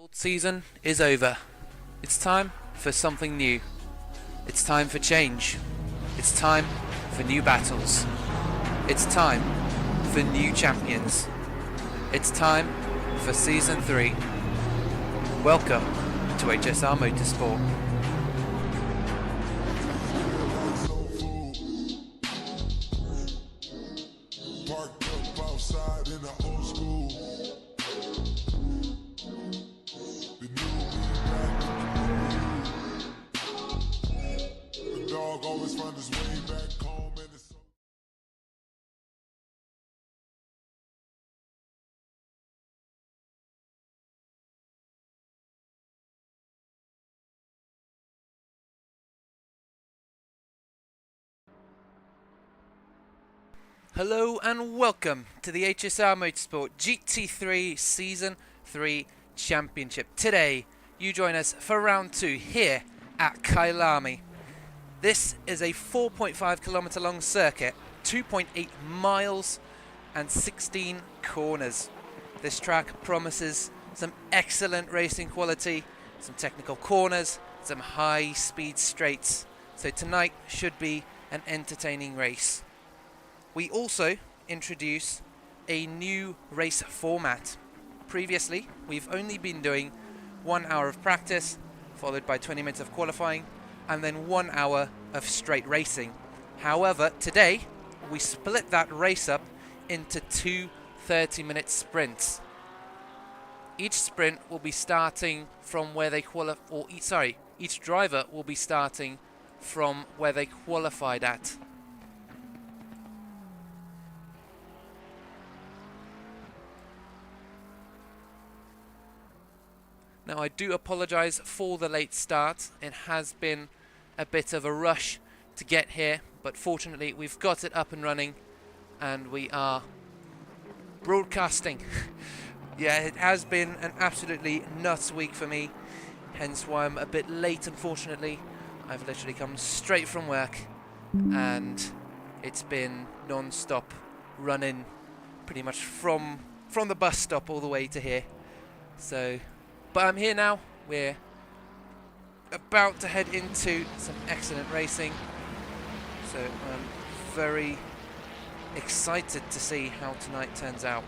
old season is over. It's time for something new. It's time for change. It's time for new battles. It's time for new champions. It's time for Season 3. Welcome to HSR Motorsport. Parked up outside in the old school. The new me back with the new you. The dog always found his way back home and it's Hello and welcome to the HSR Motorsport GT3 Season 3 Championship. Today, you join us for round 2 here at Kyalami. This is a 4.5 kilometer long circuit, 2.8 miles and 16 corners. This track promises some excellent racing quality, some technical corners, some high speed straights. So tonight should be an entertaining race. We also introduce a new race format. Previously, we've only been doing 1 hour of practice, followed by 20 minutes of qualifying, and then 1 hour of straight racing. However, today, we split that race up into 2 30-minute sprints. Each sprint will be starting from where they each driver will be starting from where they qualified at. Now, I do apologise for the late start. It has been a bit of a rush to get here, but fortunately we've got it up and running and we are broadcasting. Yeah, it has been an absolutely nuts week for me, hence why I'm a bit late, unfortunately. I've literally come straight from work and it's been non-stop running pretty much from the bus stop all the way to here. But I'm here now. We're about to head into some excellent racing. So I'm very excited to see how tonight turns out.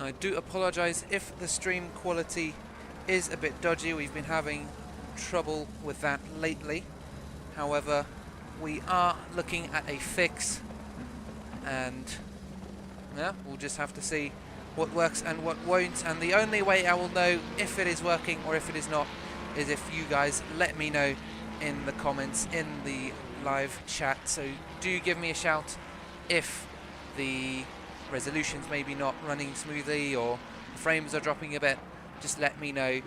I do apologise if the stream quality is a bit dodgy. We've been having trouble with that lately. However, we are looking at a fix, and yeah, we'll just have to see what works and what won't. And the only way I will know if it is working or if it is not is if you guys let me know in the comments in the live chat. So do give me a shout if the resolution's maybe not running smoothly or the frames are dropping a bit. Just let me know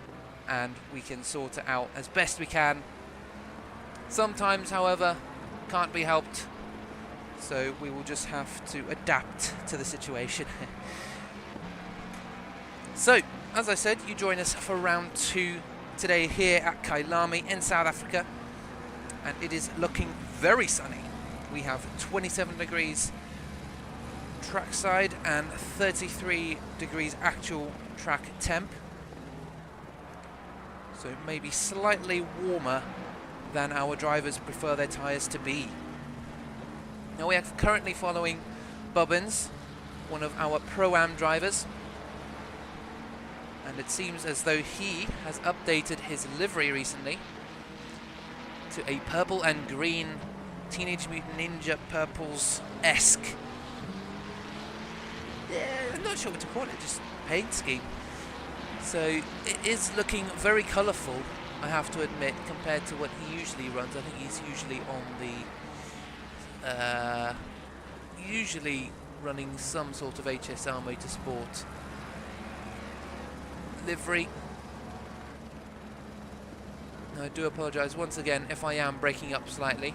and we can sort it out as best we can. Sometimes, however, can't be helped, so we will just have to adapt to the situation. So, as I said, you join us for round 2 today here at Kyalami in South Africa, and it is looking very sunny. We have 27 degrees, trackside and 33 degrees actual track temp. So it may be slightly warmer than our drivers prefer their tyres to be. Now we are currently following Bubbins, one of our Pro-Am drivers. And it seems as though he has updated his livery recently to a purple and green Teenage Mutant Ninja Purples-esque. Yeah, I'm not sure what to call it, just paint scheme. So it is looking very colourful, I have to admit, compared to what he usually runs. I think he's usually on the usually running some sort of HSR Motorsport livery. I do apologise once again if I am breaking up slightly.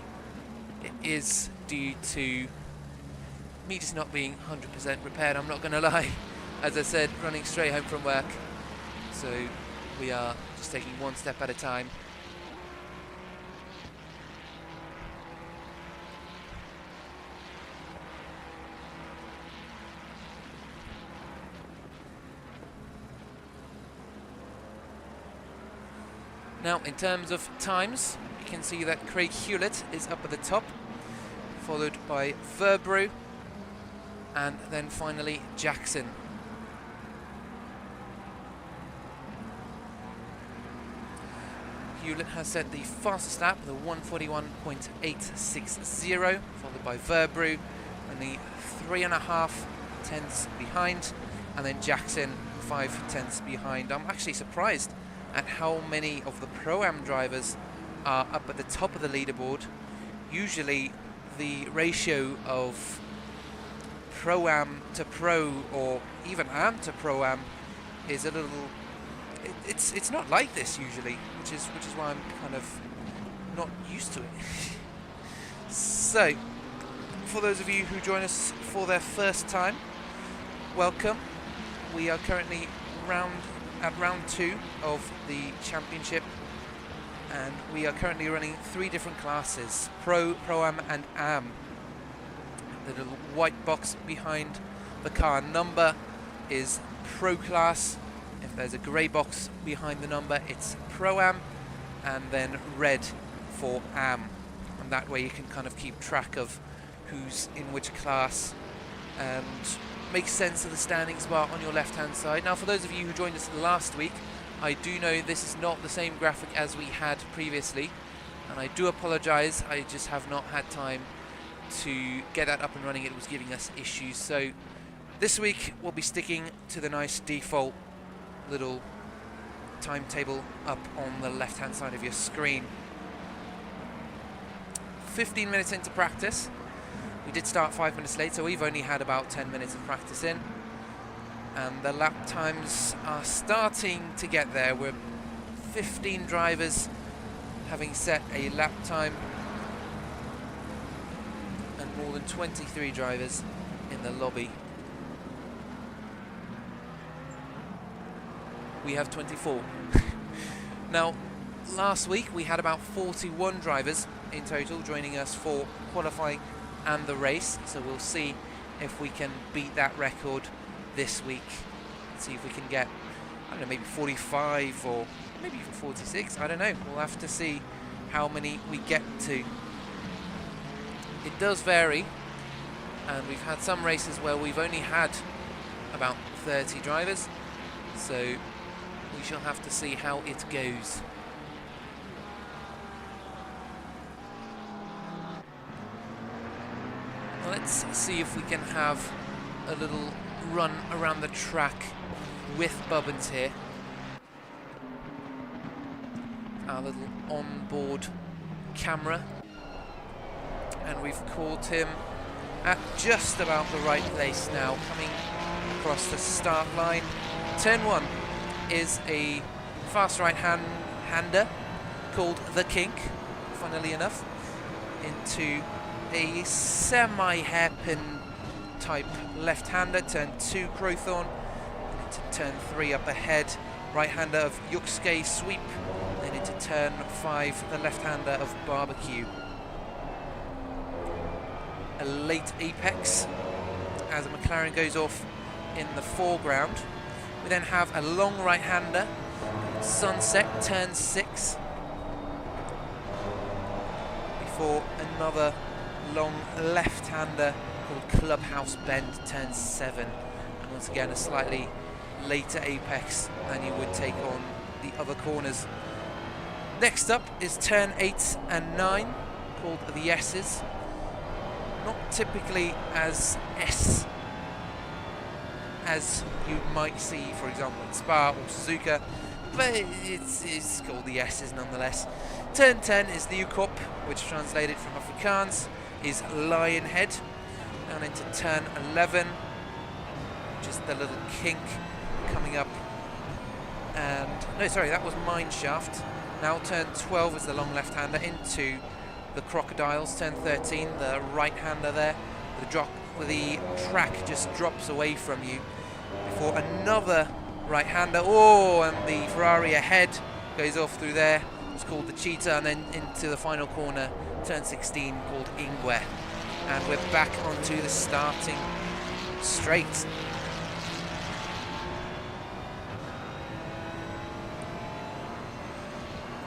It is due to me just not being 100% prepared, I'm not going to lie. As I said, running straight home from work. So we are just taking one step at a time. Now, in terms of times, you can see that Craig Hewlett is up at the top, followed by Verbrew, and then finally Jackson. Hewlett has set the fastest lap, the 141.860, followed by Verbrew, only 3.5 tenths behind, and then Jackson 5 tenths behind. I'm actually surprised at how many of the Pro-Am drivers are up at the top of the leaderboard. Usually the ratio of Pro-Am to Pro, or even Am to Pro-Am, is a little... It's not like this usually, which is why I'm kind of not used to it. So, for those of you who join us for their first time, welcome. We are currently at round 2 of the championship, and we are currently running 3 different classes: Pro, Pro-Am and Am. The little white box behind the car number is Pro class. If there's a grey box behind the number, it's Pro-Am, and then red for Am. And that way you can kind of keep track of who's in which class and make sense of the standings bar on your left-hand side. Now, for those of you who joined us last week, I do know this is not the same graphic as we had previously, and I do apologise. I just have not had time to get that up and running. It was giving us issues. So this week we'll be sticking to the nice default little timetable up on the left-hand side of your screen. 15 minutes into practice. We did start 5 minutes late, so we've only had about 10 minutes of practice in, and the lap times are starting to get there. We're 15 drivers having set a lap time, and more than 23 drivers in the lobby. We have 24. Now, last week we had about 41 drivers in total joining us for qualifying and the race, so we'll see if we can beat that record this week. See if we can get, I don't know, maybe 45 or maybe even 46. I don't know. We'll have to see how many we get to. It does vary, and we've had some races where we've only had about 30 drivers, so we shall have to see how it goes. Let's see if we can have a little run around the track with Bubbins here. Our little onboard camera. And we've caught him at just about the right place now, coming across the start line. Turn 1 is a fast right-hander called The Kink, funnily enough, into a semi-hairpin type left-hander. Turn 2 Crowthorne, into turn 3 up ahead, right-hander of Yuxke Sweep, then into turn 5 the left-hander of Barbecue. A late apex, as a McLaren goes off in the foreground. We then have a long right-hander, Sunset, turn 6, before another long left-hander called Clubhouse Bend, turn 7. And once again, a slightly later apex than you would take on the other corners. Next up is turn 8 and 9, called the S's. Not typically as S as you might see, for example, in Spa or Suzuka, but it's called the S's nonetheless. Turn 10 is the Ukop, which translated from Afrikaans is lion head, down into turn 11, just the little kink coming up, and no, sorry, that was mine shaft. Now turn 12 is the long left-hander into the crocodiles. Turn 13, the right-hander there. The track just drops away from you before another right-hander. Oh, and the Ferrari ahead goes off through there. It's called the Cheetah, and then into the final corner, turn 16, called Ingwe. And we're back onto the starting straight.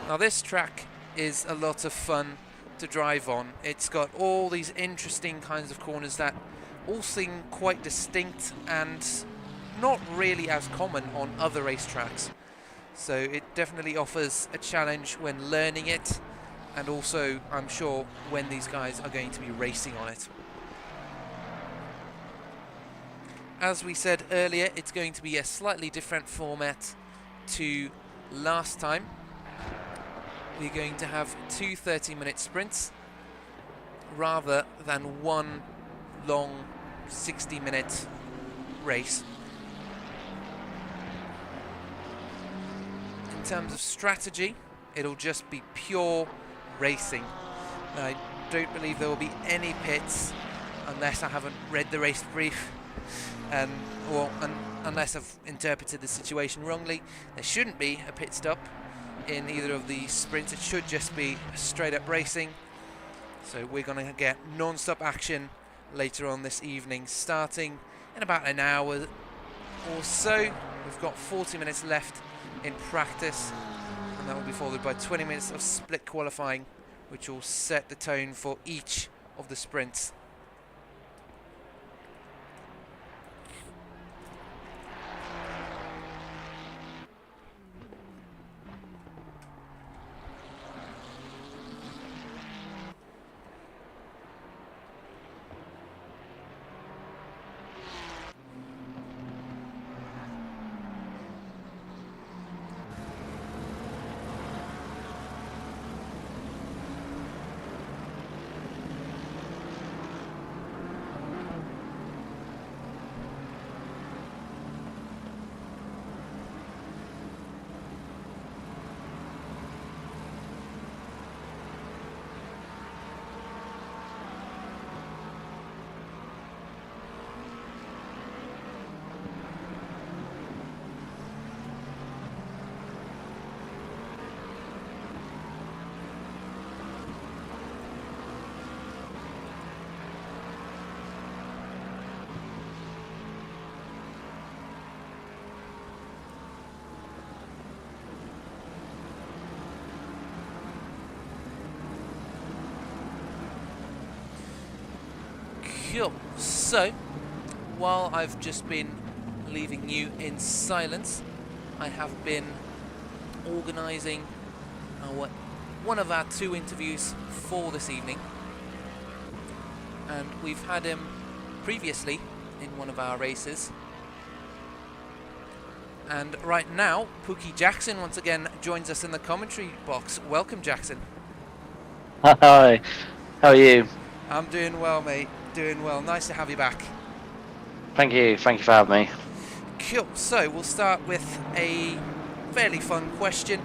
Now this track is a lot of fun to drive on. It's got all these interesting kinds of corners that all seem quite distinct and not really as common on other racetracks. So it definitely offers a challenge when learning it, and also, I'm sure, when these guys are going to be racing on it. As we said earlier, it's going to be a slightly different format to last time. We're going to have two 30-minute sprints rather than one long 60-minute race. In terms of strategy, it'll just be pure racing. I don't believe there will be any pits unless I haven't read the race brief, unless I've interpreted the situation wrongly. There shouldn't be a pit stop in either of the sprints. It should just be straight up racing. So we're going to get non-stop action later on this evening, starting in about an hour or so. We've got 40 minutes left in practice, and that will be followed by 20 minutes of split qualifying, which will set the tone for each of the sprints. Cool. So, while I've just been leaving you in silence, I have been organising one of our two interviews for this evening, and we've had him previously in one of our races. And right now, Pookie Jackson once again joins us in the commentary box. Welcome, Jackson. Hi, how are you? I'm doing well, mate. Doing well. Nice to have you back. Thank you for having me. Cool. So we'll start with a fairly fun question.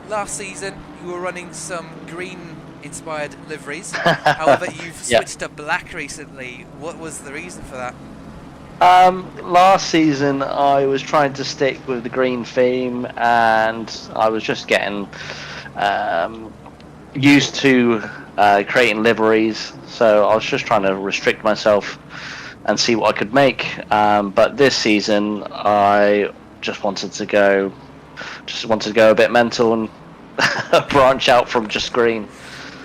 Last season, you were running some green-inspired liveries. However, you've switched to black recently. What was the reason for that? Last season, I was trying to stick with the green theme, and I was just getting used to creating liveries. So I was just trying to restrict myself and see what I could make. But this season, I just wanted to go a bit mental and branch out from just green.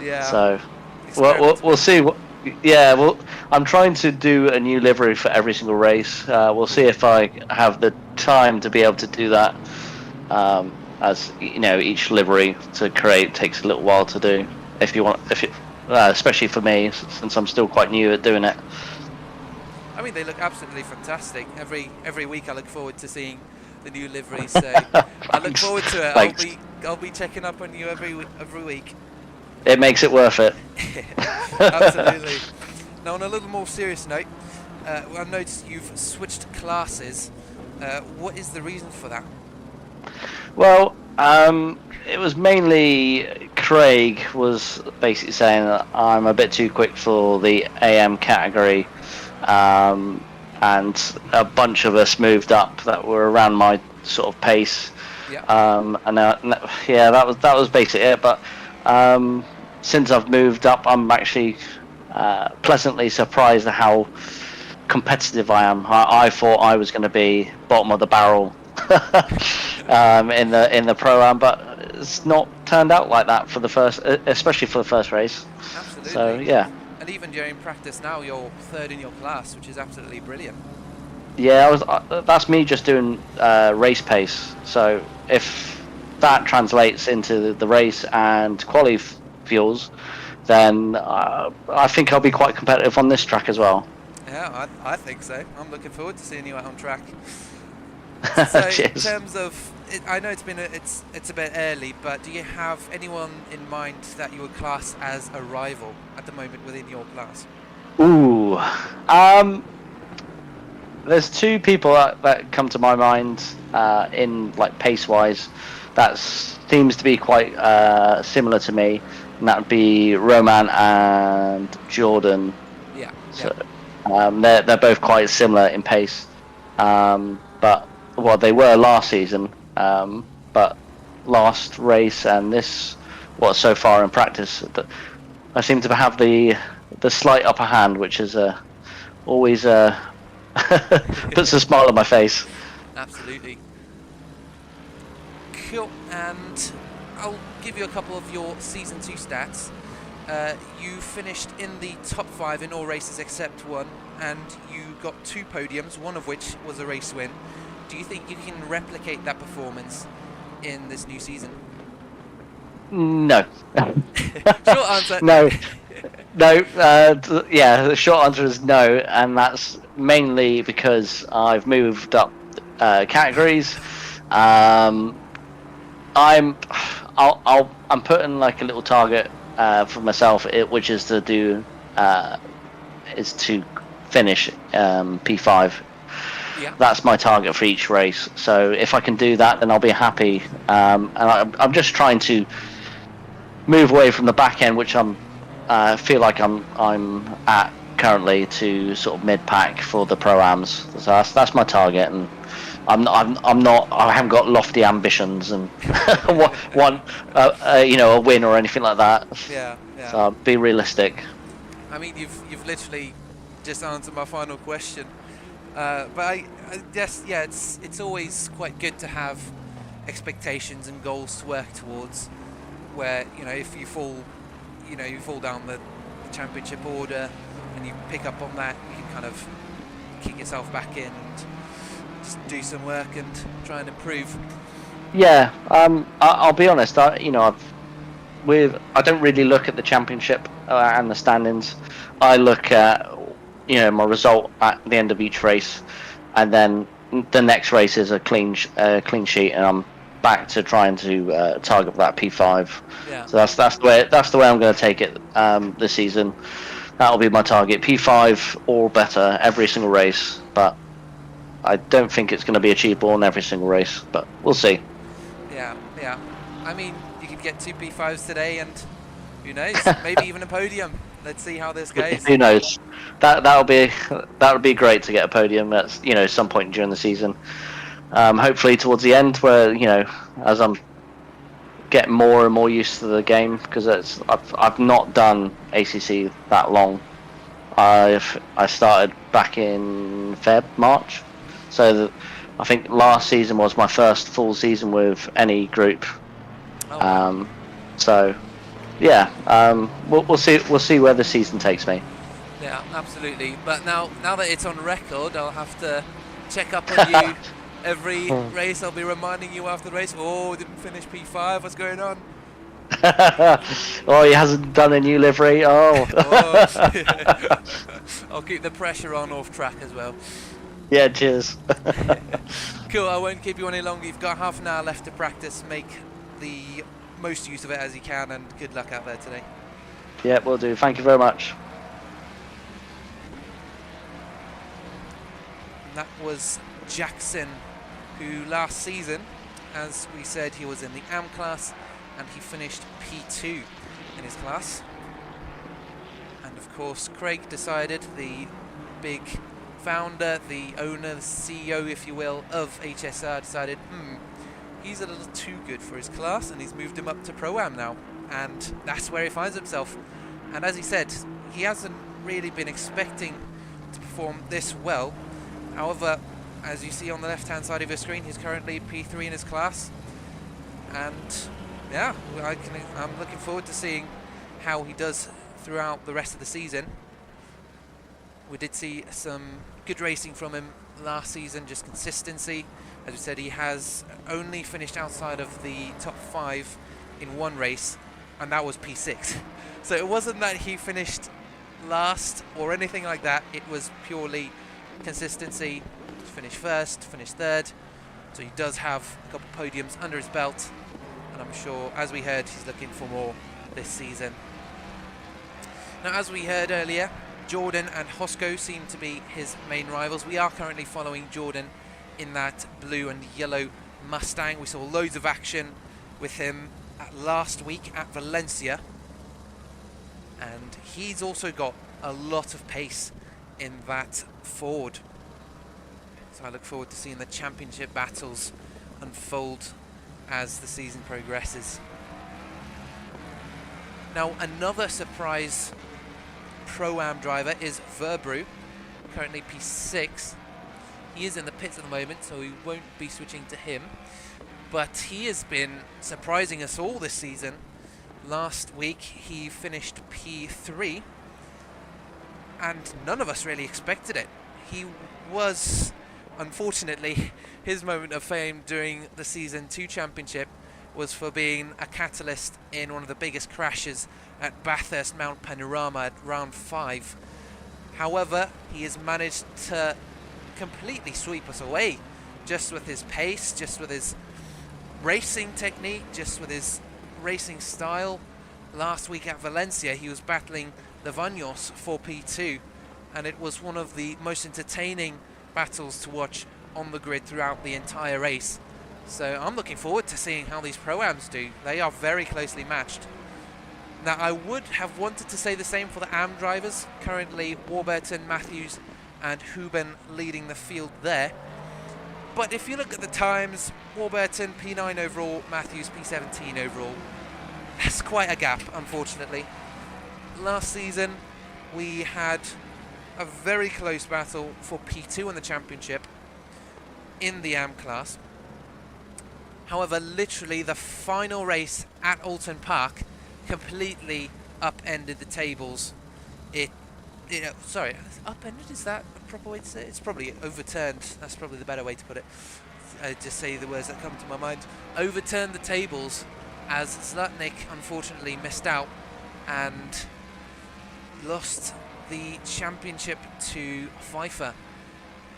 Yeah. So Experiment. we'll see. Yeah, well, I'm trying to do a new livery for every single race. We'll see if I have the time to be able to do that. As you know, each livery to create takes a little while to do. Especially for me, since I'm still quite new at doing it. I mean, they look absolutely fantastic. Every week I look forward to seeing the new liveries. So I look forward to it. Thanks. I'll be checking up on you every week. It makes it worth it. Absolutely. Now, on a little more serious note, I've noticed you've switched classes. What is the reason for that? Well, it was mainly Craig was basically saying that I'm a bit too quick for the AM category, and a bunch of us moved up that were around my sort of pace. Yeah. That was basically it. But since I've moved up, I'm actually pleasantly surprised at how competitive I am. I thought I was going to be bottom of the barrel in the pro-am, but it's not turned out like that for the first, especially for the first race. Absolutely. So yeah. And even during practice now, you're third in your class, which is absolutely brilliant. Yeah, that's me just doing race pace. So if that translates into the race and quali fuels, then I think I'll be quite competitive on this track as well. Yeah, I think so. I'm looking forward to seeing you out on track. So in terms of, I know it's a bit early, but do you have anyone in mind that you would class as a rival at the moment within your class? Ooh, there's two people that come to my mind in like pace wise. That seems to be quite similar to me, and that would be Roman and Jordan. Yeah. So they're both quite similar in pace, but well, they were last season, but last race and this, so far in practice, I seem to have the slight upper hand, which is always puts a smile on my face. Absolutely. Cool. And I'll give you a couple of your season 2 stats. You finished in the top 5 in all races except one, and you got 2 podiums, one of which was a race win. Do you think you can replicate that performance in this new season? No. Short answer. No. No. The short answer is no, and that's mainly because I've moved up categories. I'm putting like a little target for myself, which is to finish P5. Yeah. That's my target for each race. So if I can do that, then I'll be happy. And I'm just trying to move away from the back end, which feel like I'm at currently, to sort of mid pack for the pro-ams. So that's my target, and I haven't got lofty ambitions and want a win or anything like that. Yeah. So I'll be realistic. I mean, you've literally just answered my final question. But I guess, yeah, it's always quite good to have expectations and goals to work towards. Where if you fall down the championship order and you pick up on that, you can kind of kick yourself back in and just do some work and try and improve. Yeah, I'll be honest. I don't really look at the championship and the standings. I look at my result at the end of each race, and then the next race is a clean sheet, and I'm back to trying to target that P5. Yeah. So that's the way I'm going to take it this season. That'll be my target, P5 or better every single race. But I don't think it's going to be achievable in every single race. But we'll see. Yeah. I mean, you could get 2 P5s today, and who knows, maybe even a podium. Let's see how this goes. Who knows? That would be great to get a podium at some point during the season. Hopefully towards the end, where as I'm getting more and more used to the game, because I've not done ACC that long. I started back in March. So I think last season was my first full season with any group. Oh, wow. So yeah, we'll see where the season takes me. Yeah, absolutely. But now that it's on record, I'll have to check up on you every race. I'll be reminding you after the race. Oh, didn't finish P5. What's going on? Oh, he hasn't done a new livery. Oh. Oh. I'll keep the pressure on off track as well. Yeah, cheers. Cool. I won't keep you any longer. You've got half an hour left to practice. Make the most use of it as you can, and good luck out there today. Yeah, will do. Thank you very much. And that was Jackson, who last season, as we said, he was in the AM class and he finished P2 in his class. And of course Craig decided, the big founder, the owner, the CEO if you will, of HSR, decided he's a little too good for his class, and he's moved him up to Pro-Am now, and that's where he finds himself. And as he said, he hasn't really been expecting to perform this well. However, as you see on the left hand side of your screen, he's currently P3 in his class, and yeah, I'm looking forward to seeing how he does throughout the rest of the season. We did see some good racing from him last season, just consistency. As we said, he has only finished outside of the top 5 in one race, and that was P6. So it wasn't that he finished last or anything like that, it was purely consistency. Finish first, finish third, so he does have a couple podiums under his belt, and I'm sure, as we heard, he's looking for more this season. Now, as we heard earlier, Jordan and Hosco seem to be his main rivals. We are currently following Jordan in that blue and yellow Mustang. We saw loads of action with him last week at Valencia, and he's also got a lot of pace in that Ford. So I look forward to seeing the championship battles unfold as the season progresses. Now, another surprise Pro-Am driver is Verbrew, currently P6. He is in the pits at the moment, so we won't be switching to him. But he has been surprising us all this season. Last week he finished P3, and none of us really expected it. He was, unfortunately, his moment of fame during the Season 2 Championship was for being a catalyst in one of the biggest crashes at Bathurst Mount Panorama at round 5. However, he has managed to completely sweep us away, just with his pace, just with his racing technique, just with his racing style. Last week at Valencia he was battling the Vanyos for P2, and it was one of the most entertaining battles to watch on the grid throughout the entire race. So I'm looking forward to seeing how these Pro-Ams do. They are very closely matched. Now, I would have wanted to say the same for the AM drivers. Currently Warburton, Matthews and Huben leading the field there. But if you look at the times, Warburton P9 overall, Matthews P17 overall. That's quite a gap, unfortunately. Last season we had a very close battle for P2 in the championship in the AM class. However, literally the final race at Alton Park completely upended the tables. Sorry, upended, is that a proper way to say it? It's probably overturned. That's probably the better way to put it. Just say the words that come to my mind. Overturned the tables, as Zlatnik unfortunately missed out and lost the championship to Pfeiffer,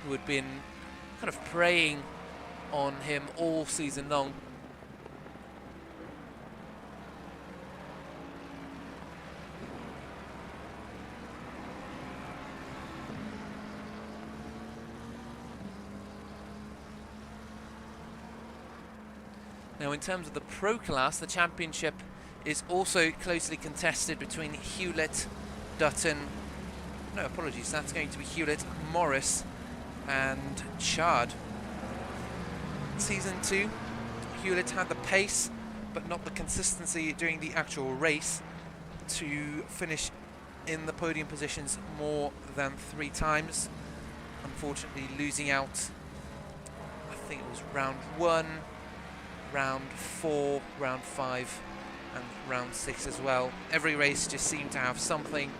who had been kind of preying on him all season long. Now, in terms of the pro class, the championship is also closely contested between Hewlett, Dutton, no apologies, that's going to be Hewlett, Morris and Chard. Season 2, Hewlett had the pace but not the consistency during the actual race to finish in the podium positions more than 3 times. Unfortunately losing out, I think it was round 1, round 4, round 5 and round 6 as well. Every race just seemed to have something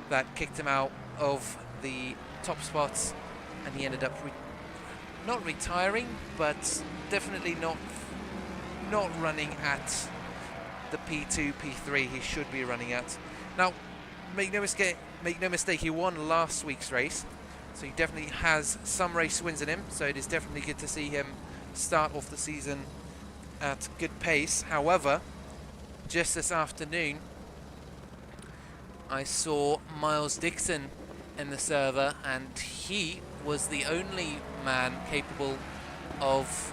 that kicked him out of the top spots, and he ended up not retiring, but definitely not running at the P2, P3 he should be running at. Now, make no mistake, he won last week's race, so he definitely has some race wins in him, so it is definitely good to see him start off the season at good pace. However, just this afternoon I saw Miles Dixon in the server, and he was the only man capable of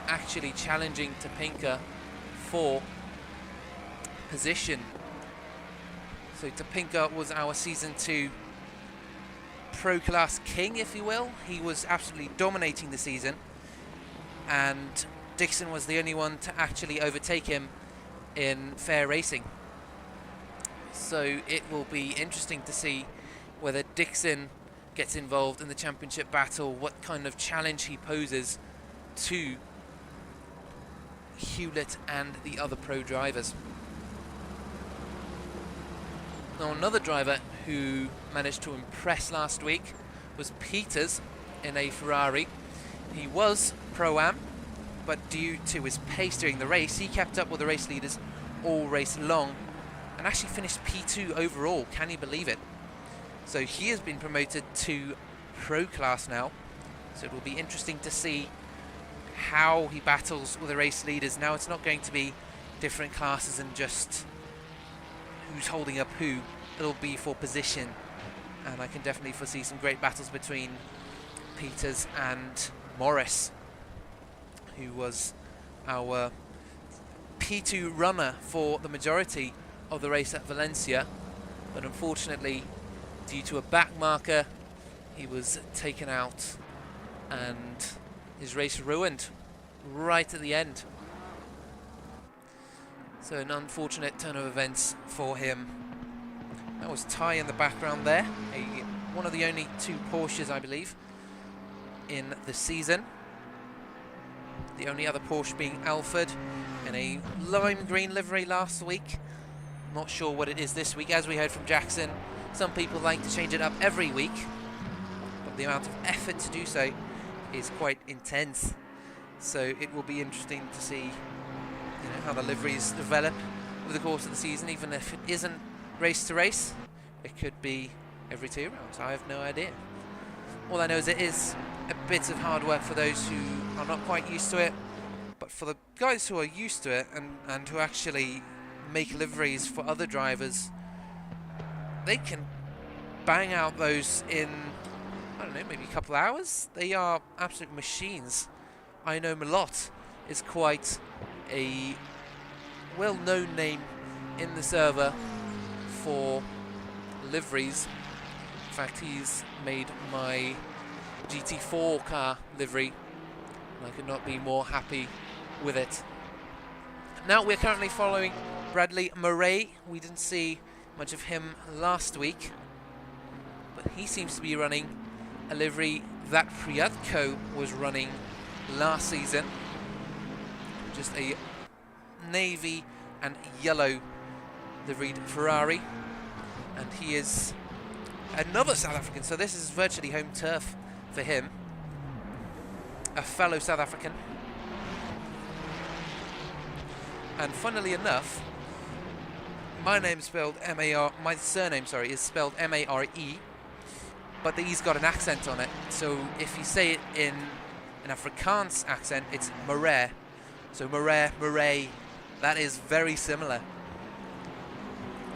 actually challenging Topinka for position. So Topinka was our Season 2 Pro Class King, if you will. He was absolutely dominating the season, and Dixon was the only one to actually overtake him in fair racing. So it will be interesting to see whether Dixon gets involved in the championship battle, what kind of challenge he poses to Hewlett and the other pro drivers. Now, another driver who managed to impress last week was Peters in a Ferrari. He was Pro-Am, but due to his pace during the race, he kept up with the race leaders all race long and actually finished P2 overall. Can you believe it? So he has been promoted to Pro Class now, so it will be interesting to see how he battles with the race leaders. Now it's not going to be different classes and just who's holding up who, it'll be for position, and I can definitely foresee some great battles between Peters and Morris, who was our P2 runner for the majority of the race at Valencia, but unfortunately due to a back marker he was taken out and his race ruined right at the end. So an unfortunate turn of events for him. That was Ty in the background there, one of the only 2 Porsches, I believe, in the season. The only other Porsche being Alfred in a lime green livery last week. Not sure what it is this week. As we heard from Jackson, some people like to change it up every week, but the amount of effort to do so is quite intense. So it will be interesting to see, how the liveries develop over the course of the season. Even if it isn't race to race, it could be every 2 rounds. I have no idea. All I know is it is a bit of hard work for those who are not quite used to it, but for the guys who are used to it and who actually make liveries for other drivers, they can bang out those in, I don't know, maybe a couple of hours. They are absolute machines. I know Malott is quite a well-known name in the server for liveries. In fact, he's made my GT4 car livery, and I could not be more happy with it. Now we're currently following Bradley Murray. We didn't see much of him last week, but he seems to be running a livery that Priatko was running last season. Just a navy and yellow liveried Ferrari, and he is another South African, so this is virtually home turf for him. A fellow South African. And funnily enough, my surname, is spelled M-A-R-E, but the E's got an accent on it. So if you say it in an Afrikaans accent, it's Murray. So Murray, that is very similar.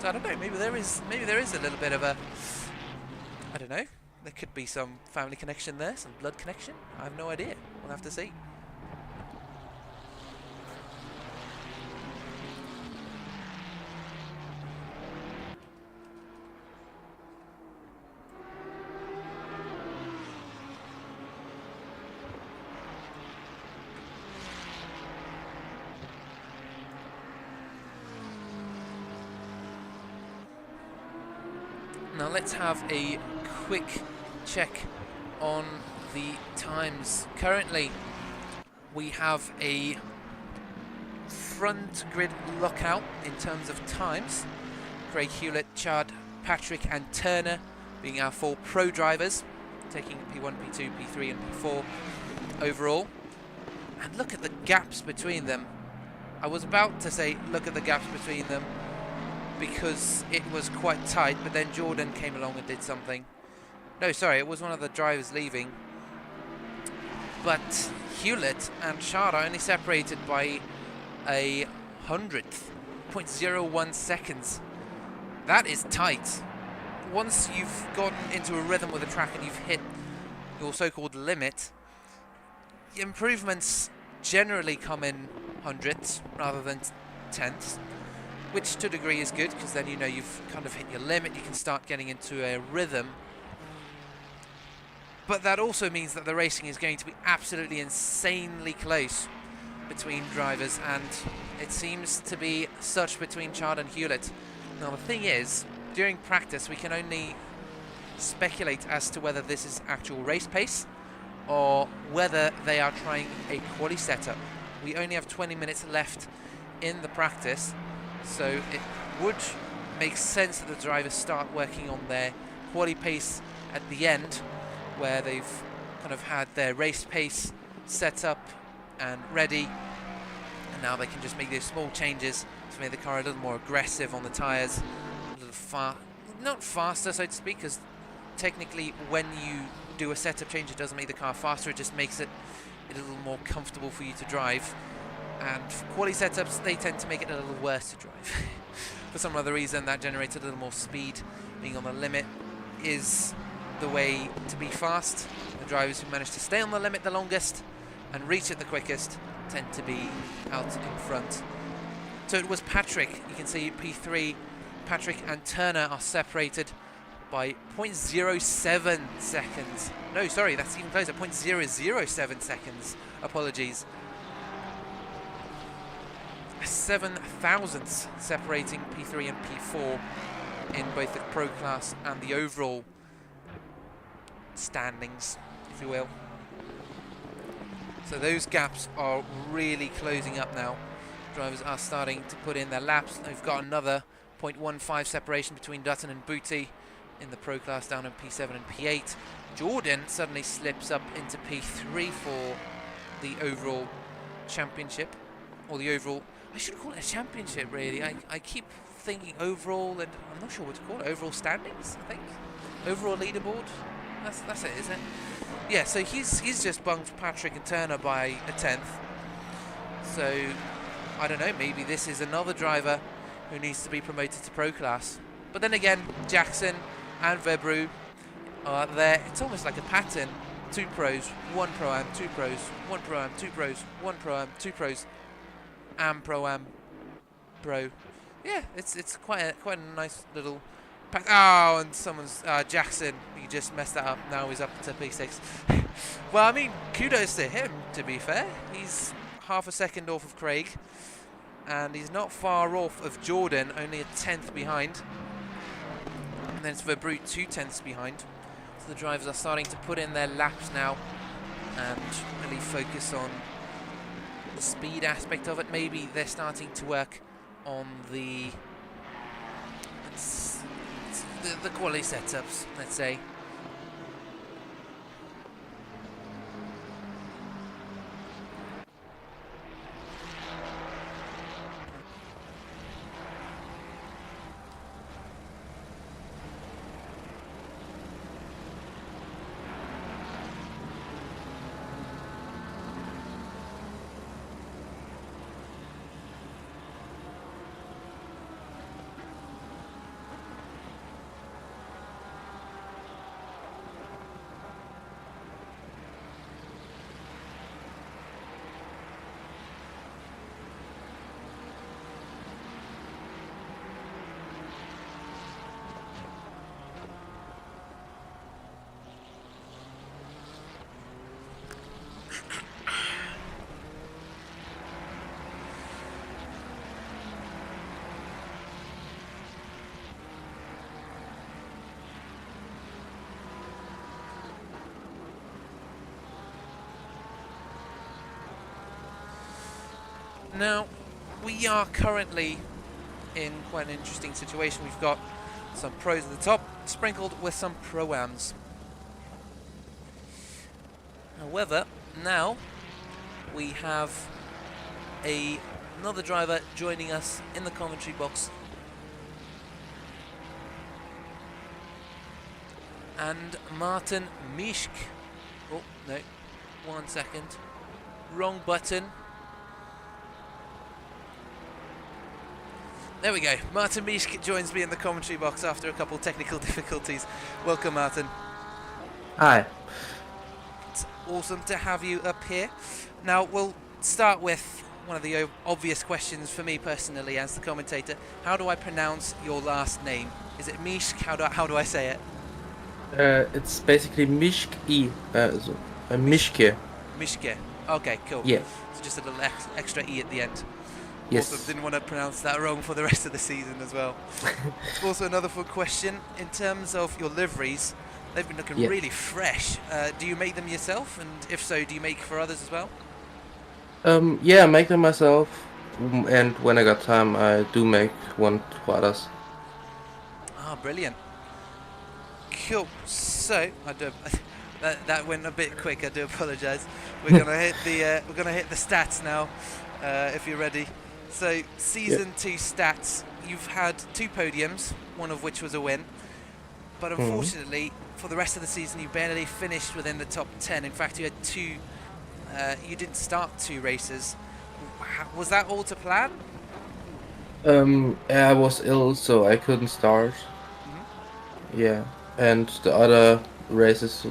So I don't know, maybe there is a little bit of a, I don't know, there could be some family connection there, some blood connection. I have no idea. We'll have to see. Now let's have a quick check on the times. Currently we have a front grid lockout in terms of times. Craig Hewlett, Chad, Patrick and Turner being our 4 pro drivers, taking P1, P2, P3 and P4 overall. And look at the gaps between them. I was about to say look at the gaps between them because it was quite tight, but then Jordan came along and did something. No, sorry, it was one of the drivers leaving. But Hewlett and Chad are only separated by a 0.01 seconds. That is tight. Once you've gotten into a rhythm with the track and you've hit your so-called limit, improvements generally come in hundredths rather than tenths, which to a degree is good because then you know you've kind of hit your limit, you can start getting into a rhythm. But that also means that the racing is going to be absolutely insanely close between drivers, and it seems to be such between Chad and Hewlett. Now the thing is, during practice we can only speculate as to whether this is actual race pace or whether they are trying a quali setup. We only have 20 minutes left in the practice, so it would make sense that the drivers start working on their quali pace at the end, where they've kind of had their race pace set up and ready, and now they can just make those small changes to make the car a little more aggressive on the tyres, a little not faster so to speak, because technically when you do a setup change it doesn't make the car faster, it just makes it a little more comfortable for you to drive. And for quali setups they tend to make it a little worse to drive. For some other reason that generates a little more speed. Being on the limit is the way to be fast. The drivers who manage to stay on the limit the longest and reach it the quickest tend to be out in front. So it was Patrick, you can see P3, Patrick and Turner are separated by 0.07 seconds. No, sorry, that's even closer, 0.007 seconds. Apologies. 7 thousandths separating P3 and P4 in both the pro class and the overall standings, if you will. So those gaps are really closing up now. Drivers are starting to put in their laps. They've got another 0.15 separation between Dutton and Booty in the pro class down in P7 and P8. Jordan suddenly slips up into P3 for the overall championship, or the overall, I should call it a championship really. I keep thinking overall, and I'm not sure what to call it, overall standings, I think. Overall leaderboard, that's it, isn't it? Yeah, so he's just bumped Patrick and Turner by a 10th. So, I don't know, maybe this is another driver who needs to be promoted to pro class. But then again, Jackson and Vebru are there. It's almost like a pattern. 2 pros, 1 pro-am, 2 pros, 1 pro-am, 2 pros, 1 pro-am, 2 pros, am pro-am, pro. Yeah, it's quite a nice little pack. Oh, and someone's Jackson. He just messed that up. Now he's up to P6. Well, I mean, kudos to him. To be fair, he's half a second off of Craig, and he's not far off of Jordan. Only a 10th behind. And then it's Verbru 2 tenths behind. So the drivers are starting to put in their laps now and really focus on the speed aspect of it. Maybe they're starting to work on the quality setups, let's say. Now, we are currently in quite an interesting situation. We've got some pros at the top, sprinkled with some pro-ams. However, now we have another driver joining us in the commentary box. And Martin Mischk. Oh, no. 1 second. Wrong button. There we go. Martin Mischk joins me in the commentary box after a couple technical difficulties. Welcome, Martin. Hi. It's awesome to have you up here. Now, we'll start with one of the obvious questions for me personally as the commentator. How do I pronounce your last name? Is it Mischk? How do I say it? It's basically Mischk-i, so Mischke. Mischke. Okay, cool. Yeah. So just a little extra E at the end. Yes. Also, didn't want to pronounce that wrong for the rest of the season as well. Also, another fun question. In terms of your liveries, they've been looking really fresh. Do you make them yourself? And if so, do you make for others as well? Yeah, I make them myself, and when I got time, I do make one for others. Ah, brilliant. Cool. So, that went a bit quick. I do apologise. We're gonna hit the stats now. If you're ready. So, season 2 stats. You've had 2 podiums, one of which was a win. But unfortunately, for the rest of the season, you barely finished within the top 10. In fact, you had 2. You didn't start 2 races. Was that all to plan? Yeah, I was ill, so I couldn't start. Yeah, and the other races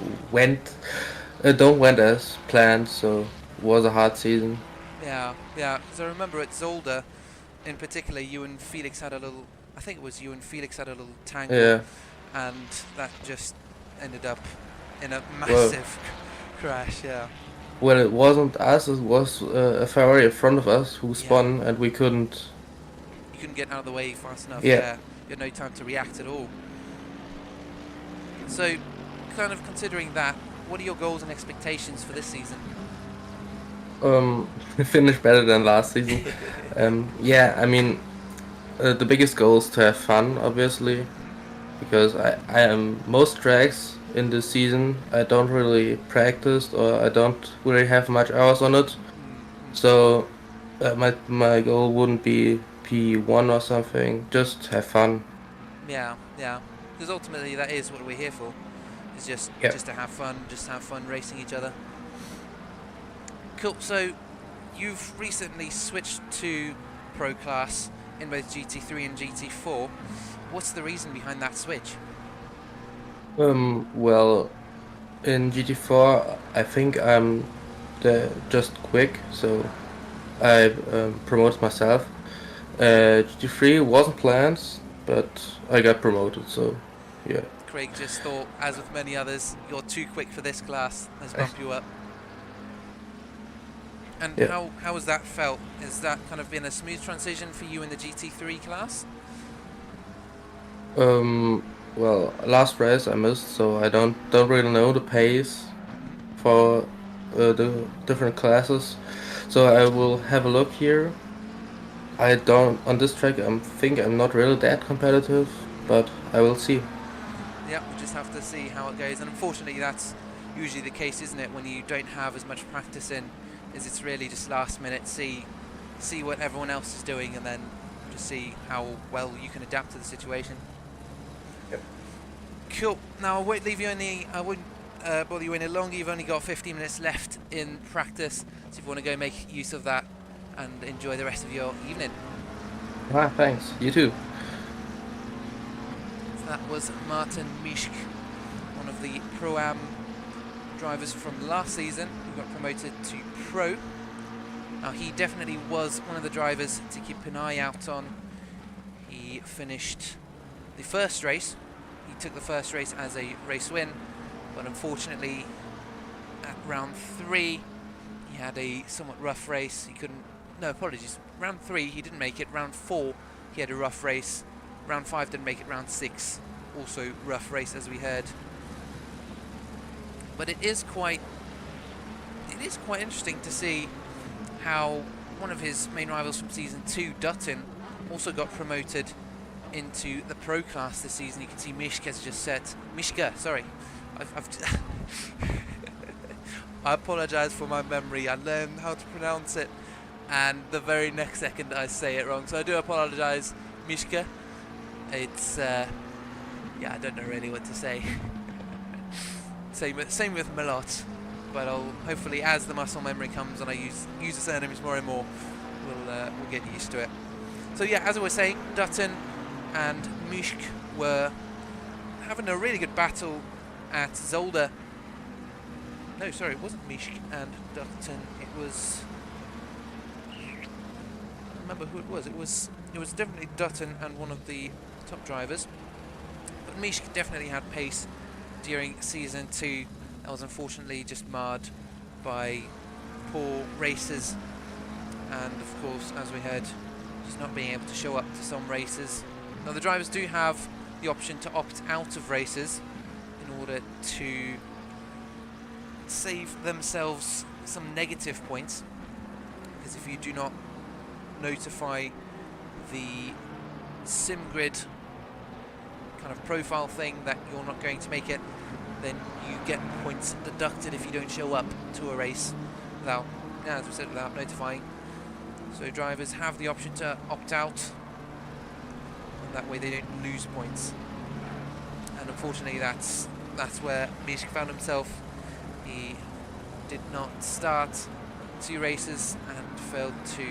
don't went as planned, so it was a hard season. Yeah, because I remember at Zolder, in particular, you and Felix had a little, I think it was you and Felix had a little tangle, Yeah. and that just ended up in a massive crash, yeah. When it wasn't us, it was a Ferrari in front of us who spun, and we couldn't. You couldn't get out of the way fast enough, Yeah. You had no time to react at all. So, kind of considering that, what are your goals and expectations for this season? Finish better than last season. Yeah, I mean, the biggest goal is to have fun, obviously, because I am most tracks in this season I don't really practice, or I don't really have much hours on it. So my goal wouldn't be P1 or something. Just have fun. Yeah, because ultimately that is what we're here for. Is just to have fun racing each other. Cool. So you've recently switched to Pro Class in both GT3 and GT4. What's the reason behind that switch? Well, in GT4 I think I'm just quick, so I promoted myself. GT3 wasn't planned, but I got promoted, so yeah. Craig just thought, as with many others, you're too quick for this class. Let's bump you up. And how has that felt? Has that kind of been a smooth transition for you in the GT3 class? Well, last race I missed, so I don't really know the pace for the different classes. So I will have a look here. I don't on this track. I'm not really that competitive, but I will see. Yeah, we'll just have to see how it goes. And unfortunately, that's usually the case, isn't it? When you don't have as much practice in, is it's really just last minute, see what everyone else is doing, and then just see how well you can adapt to the situation. Yep. Cool. Now I won't bother you any longer. You've only got 15 minutes left in practice, so if you want to go make use of that and enjoy the rest of your evening. Thanks. You too. That was Martin Mischk, one of the Pro-Am drivers from last season who got promoted to Pro. Now he definitely was one of the drivers to keep an eye out on. He finished the first race. He took the first race as a race win, but unfortunately at round 3 he had a somewhat rough race. He couldn't, no apologies, round 3 he didn't make it. Round 4 he had a rough race. Round 5 didn't make it. Round 6 also rough race, as we heard. But it is quite interesting to see how one of his main rivals from Season 2, Dutton, also got promoted into the Pro class this season. You can see Mishka's just set. Mishka, sorry. I apologise for my memory. I learned how to pronounce it, and the very next second I say it wrong. So I do apologise, Mishka. It's yeah, I don't know really what to say. same with Milot, but I'll hopefully, as the muscle memory comes and I use the surnames more and more, we'll get used to it. So yeah, as I was saying, Dutton and Mishk were having a really good battle at Zolder. No, sorry, it wasn't Mishk and Dutton. It was, I don't remember who it was. It was definitely Dutton and one of the top drivers. But Mishk definitely had pace during Season 2. That was unfortunately just marred by poor races, and of course, as we heard, just not being able to show up to some races. Now the drivers do have the option to opt out of races in order to save themselves some negative points, because if you do not notify the SimGrid kind of profile thing that you're not going to make it, then you get points deducted if you don't show up to a race without, as we said, without notifying. So drivers have the option to opt out, and that way they don't lose points. And unfortunately, that's where Mishk found himself. He did not start 2 races and failed to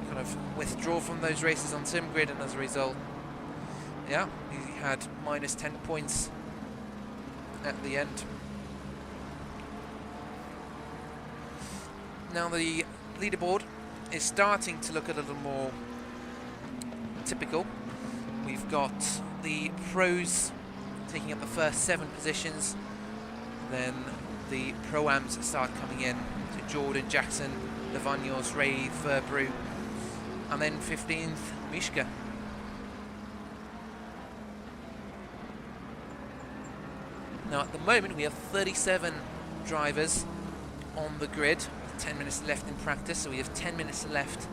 kind of withdraw from those races on SimGrid, and as a result, yeah, he had minus 10 points at the end. Now the leaderboard is starting to look a little more typical. We've got the pros taking up the first 7 positions, then the Pro-Ams start coming in. So Jordan, Jackson, Levanios, Ray, Verbrew, and then 15th, Mishka. Now at the moment we have 37 drivers on the grid, with 10 minutes left in practice, so we have 10 minutes left.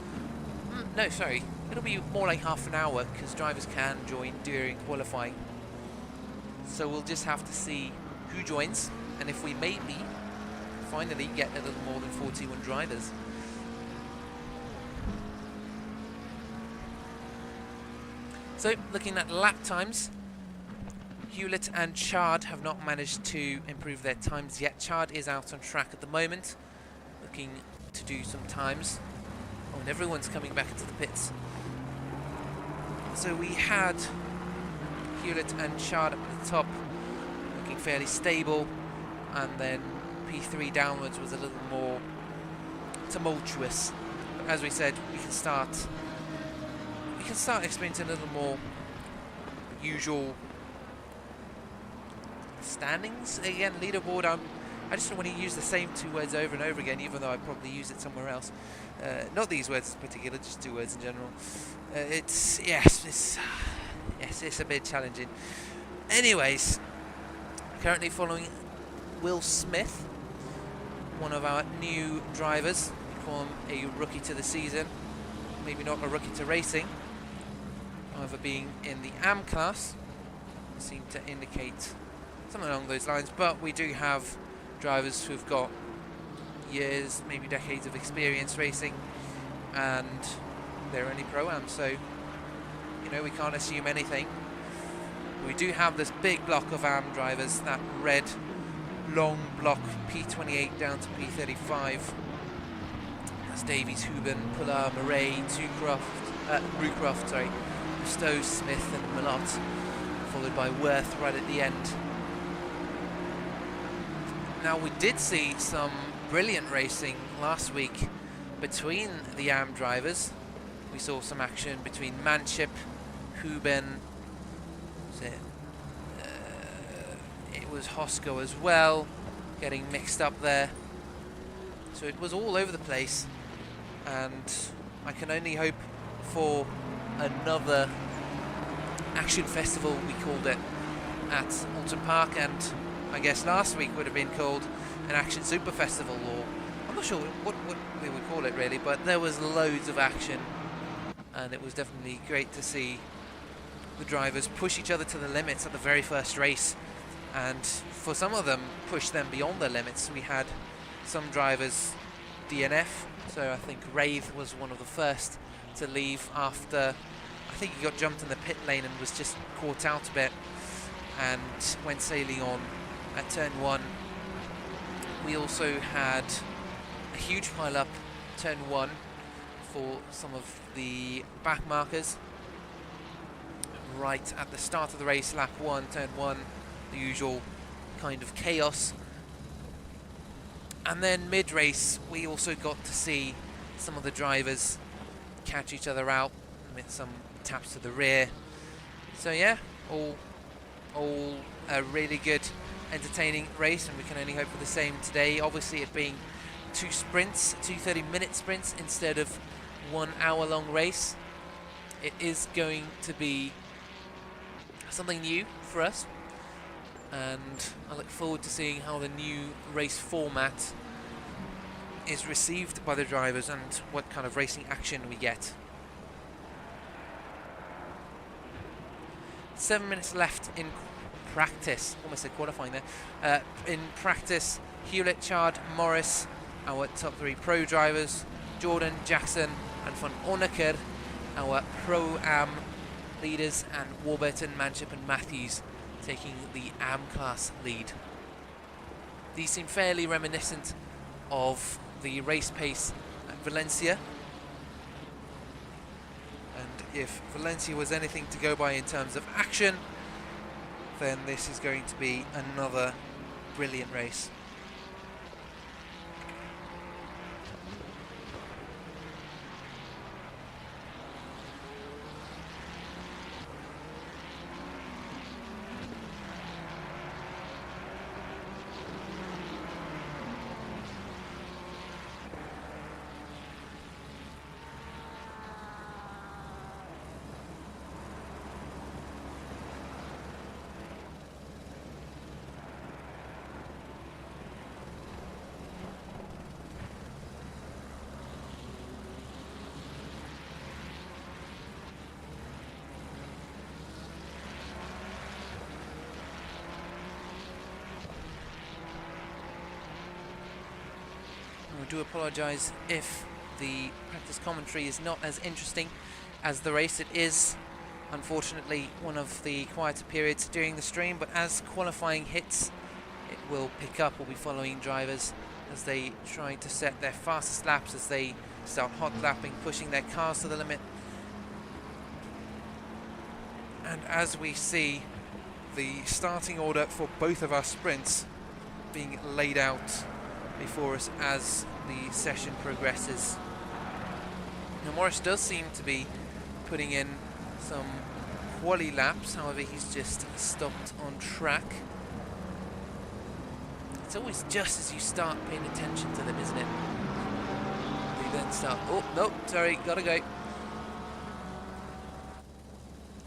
No, sorry, it'll be more like half an hour, because drivers can join during qualifying. So we'll just have to see who joins, and if we maybe finally get a little more than 41 drivers. So looking at lap times, Hewlett and Chard have not managed to improve their times yet. Chard is out on track at the moment, looking to do some times. Oh, and everyone's coming back into the pits. So we had Hewlett and Chard up at the top, looking fairly stable, and then P3 downwards was a little more tumultuous. But as we said, we can start experiencing a little more usual standings again. Leaderboard, I just don't want to use the same 2 words over and over again, even though I probably use it somewhere else. Not these words in particular, just 2 words in general. It's a bit challenging. Anyways, currently following Will Smith, one of our new drivers. We call him a rookie to the season, maybe not a rookie to racing. However, being in the AM class seem to indicate something along those lines, but we do have drivers who've got years, maybe decades of experience racing, and they're only Pro-Am, so you know, we can't assume anything. We do have this big block of AM drivers, that red long block, P28 down to P35. That's Davies, Huben, Puller, Murray, Rucroft, sorry, Stowe, Smith and Malott, followed by Worth right at the end. Now we did see some brilliant racing last week between the AM drivers. We saw some action between Manship, Huben, it was Hosco as well, getting mixed up there. So it was all over the place, and I can only hope for another action festival, we called it, at Alton Park, and I guess last week would have been called an Action Super Festival, or I'm not sure what we would call it really, but there was loads of action, and it was definitely great to see the drivers push each other to the limits at the very first race, and for some of them push them beyond their limits. We had some drivers DNF, so I think Wraith was one of the first to leave after, I think he got jumped in the pit lane and was just caught out a bit and went sailing on at turn 1. We also had a huge pile up turn 1 for some of the back markers. Right at the start of the race, lap 1, turn 1, the usual kind of chaos. And then mid-race, we also got to see some of the drivers catch each other out with some taps to the rear. So yeah, all a really good, entertaining race, and we can only hope for the same today. Obviously, it being 2 sprints, 2 30-minute sprints instead of 1 hour-long race, it is going to be something new for us, and I look forward to seeing how the new race format is received by the drivers and what kind of racing action we get. 7 minutes left in practice, almost said qualifying there. In practice, Hewlett, Chard, Morris, our top 3 pro drivers, Jordan, Jackson and Van Onneker, our Pro-Am leaders, and Warburton, Manship and Matthews taking the AM class lead. These seem fairly reminiscent of the race pace at Valencia, and if Valencia was anything to go by in terms of action, then this is going to be another brilliant race. I do apologise if the practice commentary is not as interesting as the race. It is, unfortunately, one of the quieter periods during the stream, but as qualifying hits, it will pick up. We'll be following drivers as they try to set their fastest laps, as they start hot lapping, pushing their cars to the limit. And as we see the starting order for both of our sprints being laid out before us as the session progresses. Now Morris does seem to be putting in some quali laps, however he's just stopped on track. It's always just as you start paying attention to them, isn't it? They then start, oh no, sorry, gotta go.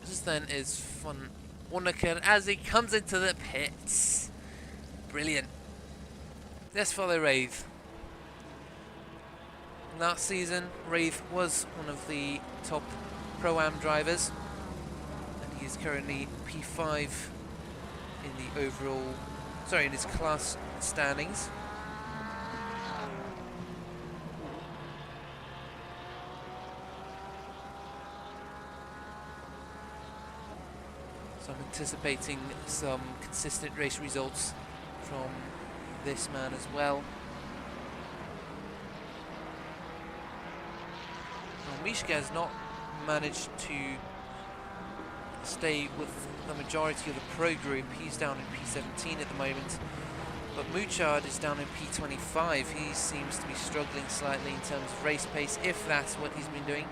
This then is Van Onneker as he comes into the pits. Brilliant. Let's follow Wraith. Last season, Wraith was one of the top Pro-Am drivers, and he is currently P5 in the overall, in his class standings. So I'm anticipating some consistent race results from this man as well. Now, Mishka has not managed to stay with the majority of the pro group. He's down in P17 at the moment, but Mouchard is down in P25. He seems to be struggling slightly in terms of race pace, if that's what he's been doing.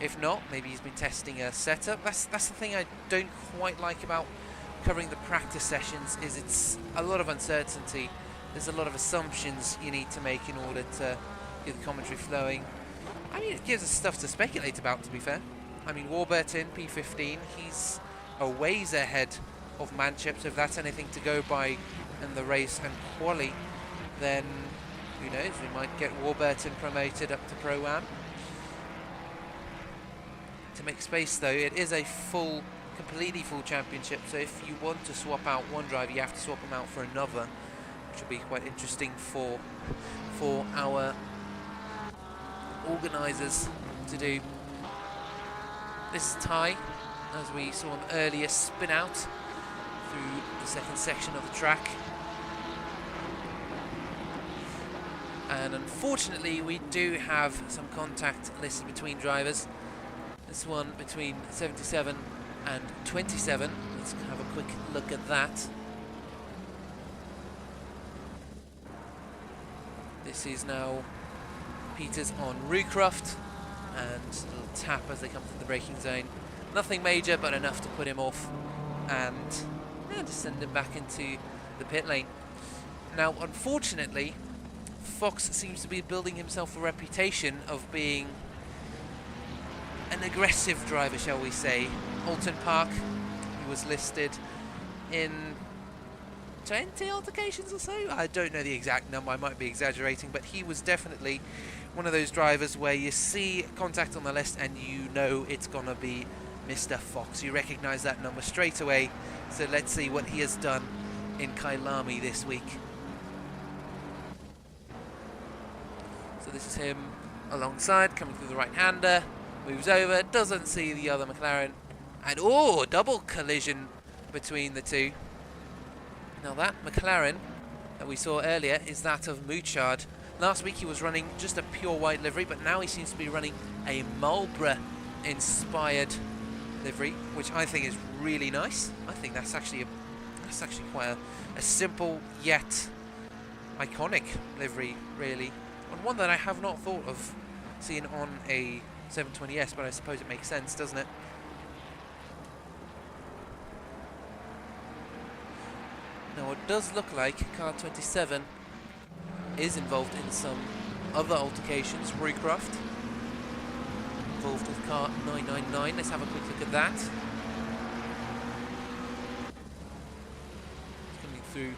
If not, maybe he's been testing a setup. That's the thing I don't quite like about covering the practice sessions, is it's a lot of uncertainty. There's a lot of assumptions you need to make in order to get the commentary flowing. I mean, it gives us stuff to speculate about, to be fair. I mean, Warburton, P15, he's a ways ahead of Manship, so if that's anything to go by in the race and quali, then Who knows, we might get Warburton promoted up to Pro-Am. To make space though, it is a completely full championship, so if you want to swap out one driver, you have to swap them out for another, which will be quite interesting for our organisers to do. This is Ty, as we saw him earlier spin out through the second section of the track. And unfortunately we do have some contact listed between drivers. This one between 77 and 27. Let's have a quick look at that. This is now Peters on Rucroft, and a little tap as they come through the braking zone. Nothing major, but enough to put him off and just send him back into the pit lane. Now, unfortunately, Fox seems to be building himself a reputation of being an aggressive driver, shall we say. Alton Park, he was listed in 20 altercations or so. I don't know the exact number, I might be exaggerating, but he was definitely one of those drivers where you see contact on the list and you know it's gonna be Mr. Fox. You recognise that number straight away. So let's see what he has done in Kyalami this week. So this is him alongside, coming through the right-hander, moves over, doesn't see the other McLaren, and double collision between the two. Now that McLaren that we saw earlier is that of Mouchard. Last week he was running just a pure white livery, but now he seems to be running a Marlboro-inspired livery, which I think is really nice. I think that's actually quite a simple yet iconic livery, really, and one that I have not thought of seeing on a 720S, but I suppose it makes sense, doesn't it? Now it does look like car 27 is involved in some other altercations. Roycroft involved with car 999. Let's have a quick look at that. Coming through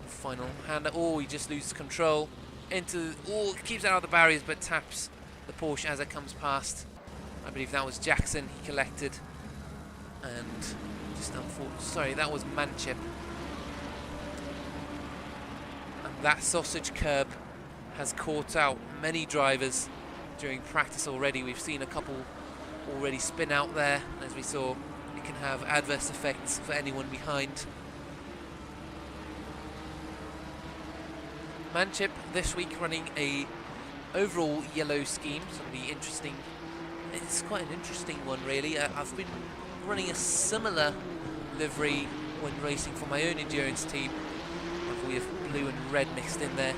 the final hander. He just loses control into. Keeps out of the barriers but taps the Porsche as it comes past. I believe that was Jackson he collected. And just unfortunately, sorry, that was Manchip. That sausage curb has caught out many drivers during practice already. We've seen a couple already spin out there. As we saw, it can have adverse effects for anyone behind. Manchip this week running a overall yellow scheme, so it'll be interesting. It's quite an interesting one, really. I've been running a similar livery when racing for my own endurance team. We have blue and red mixed in there.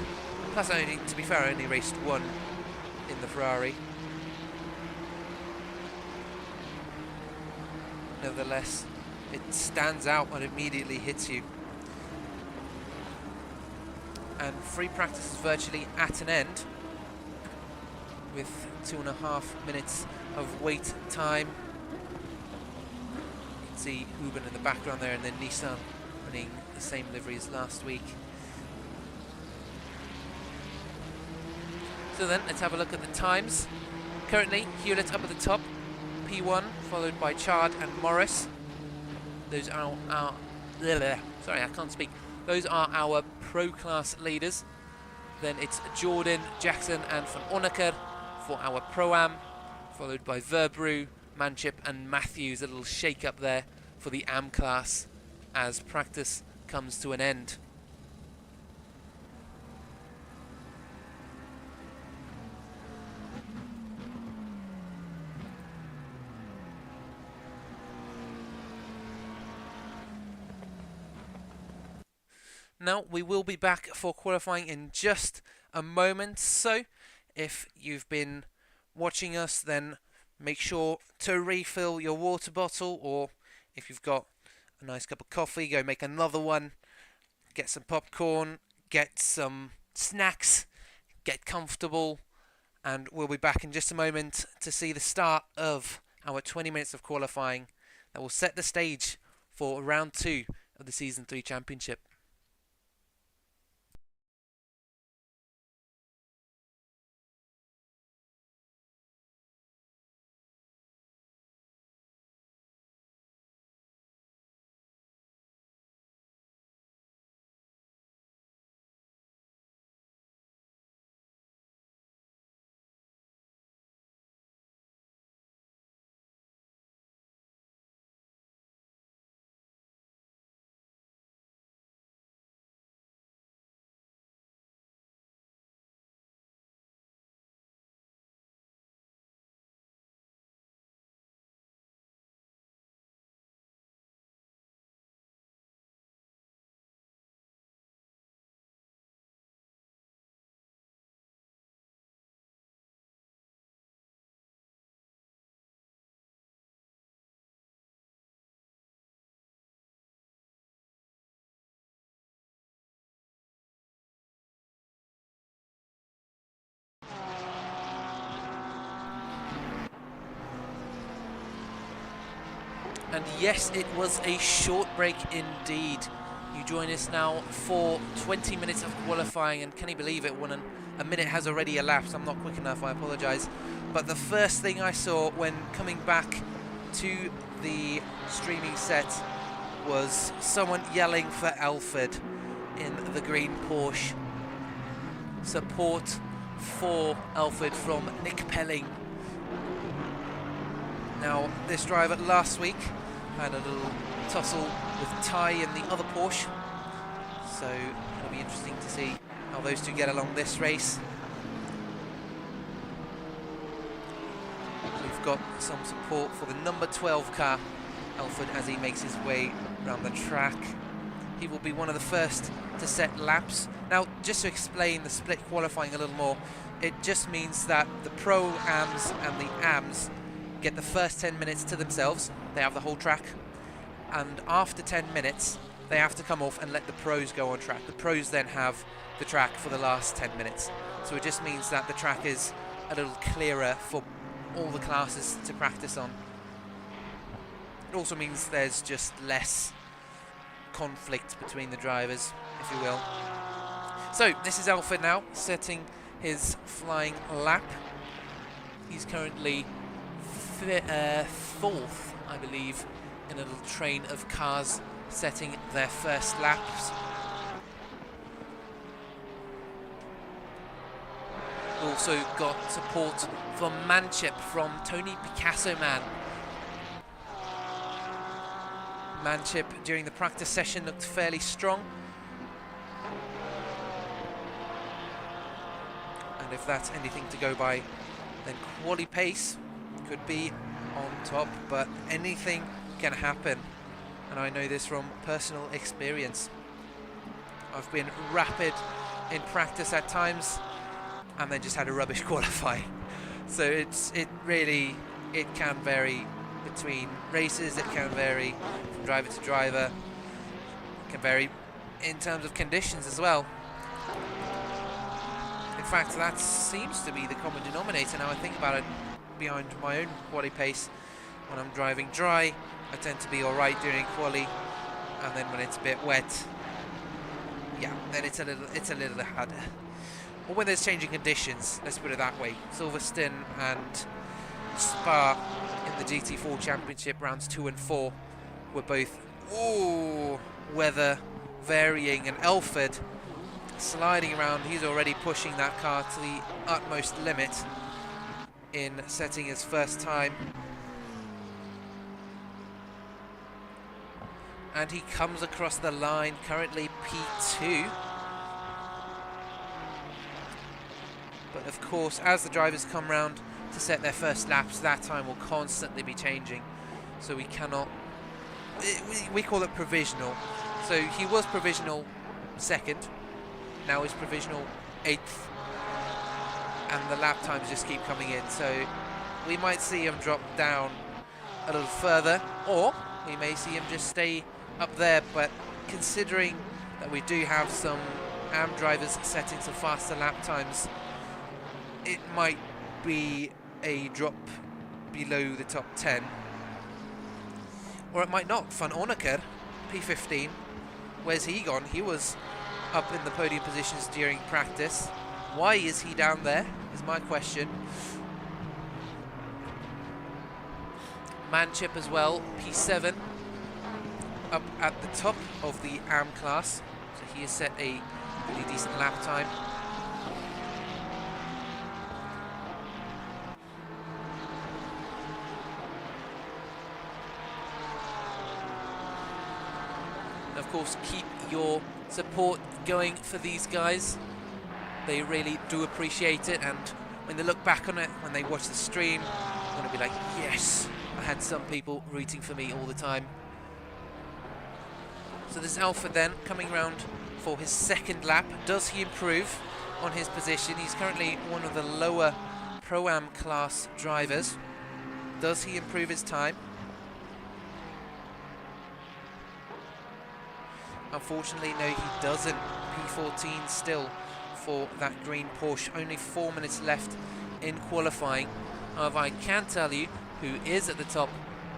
Plus, to be fair, I only raced one in the Ferrari. Nevertheless, it stands out and immediately hits you. And free practice is virtually at an end, with 2.5 minutes of wait time. You can see Uben in the background there, and then Nissan running the same livery as last week. So then, let's have a look at the times. Currently, Hewlett up at the top, P1, followed by Chard and Morris. Those are our... Sorry, I can't speak. Those are our pro-class leaders. Then it's Jordan, Jackson and Van Onneker for our Pro-Am, followed by Verbrew, Manchip and Matthews. A little shake-up there for the Am class as practice comes to an end. Now we will be back for qualifying in just a moment, so if you've been watching us, then make sure to refill your water bottle, or if you've got a nice cup of coffee, go make another one, get some popcorn, get some snacks, get comfortable, and we'll be back in just a moment to see the start of our 20 minutes of qualifying that will set the stage for round 2 of the Season 3 Championship. And yes, it was a short break indeed. You join us now for 20 minutes of qualifying, and can you believe it, a minute has already elapsed. I'm not quick enough, I apologise. But the first thing I saw when coming back to the streaming set was someone yelling for Alfred in the green Porsche. Support for Alfred from Nick Pelling. Now, this driver last week had a little tussle with Ty in the other Porsche, so it'll be interesting to see how those two get along this race. We've got some support for the number 12 car, Alfred, as he makes his way around the track. He will be one of the first to set laps. Now, just to explain the split qualifying a little more, it just means that the Pro-Ams and the Ams get the first 10 minutes to themselves. They have the whole track, and after 10 minutes they have to come off and let the pros go on track. The pros then have the track for the last 10 minutes, so it just means that the track is a little clearer for all the classes to practice on. It also means there's just less conflict between the drivers, if you will. So this is Alfred now setting his flying lap. He's currently fourth, I believe, in a little train of cars setting their first laps. Also got support from Manchip, from Tony Picasso Man. Manchip during the practice session looked fairly strong. And if that's anything to go by, then quali pace could be on top, but anything can happen, and I know this from personal experience. I've been rapid in practice at times and then just had a rubbish qualifying. So it can vary between races, it can vary from driver to driver, it can vary in terms of conditions as well. In fact, that seems to be the common denominator now I think about it. Behind my own quali pace, when I'm driving dry, I tend to be alright during quali, and then when it's a bit wet, yeah, then it's a little harder. Or when there's changing conditions, let's put it that way. Silverstone and Spa in the GT4 Championship rounds 2 and 4 were both weather varying, and Alfred sliding around. He's already pushing that car to the utmost limit in setting his first time, and he comes across the line, currently P2. But of course, as the drivers come round to set their first laps, that time will constantly be changing, so we cannot, we call it provisional. So he was provisional second, now he's provisional 8th, and the lap times just keep coming in, so we might see him drop down a little further, or we may see him just stay up there. But considering that we do have some AM drivers setting some faster lap times, it might be a drop below the top 10, or it might not. Van Onneker, P15, where's he gone? He was up in the podium positions during practice. Why is he down there, is my question. Manchip as well, P7, up at the top of the AM class, so he has set a really decent lap time. And of course, keep your support going for these guys. They really do appreciate it, and when they look back on it, when they watch the stream, they're going to be like, yes, I had some people rooting for me all the time. So this is Alfred then coming round for his second lap. Does he improve on his position? He's currently one of the lower Pro-Am class drivers. Does he improve his time? Unfortunately, no, he doesn't. P14 still for that green Porsche. Only 4 minutes left in qualifying. However, I can tell you who is at the top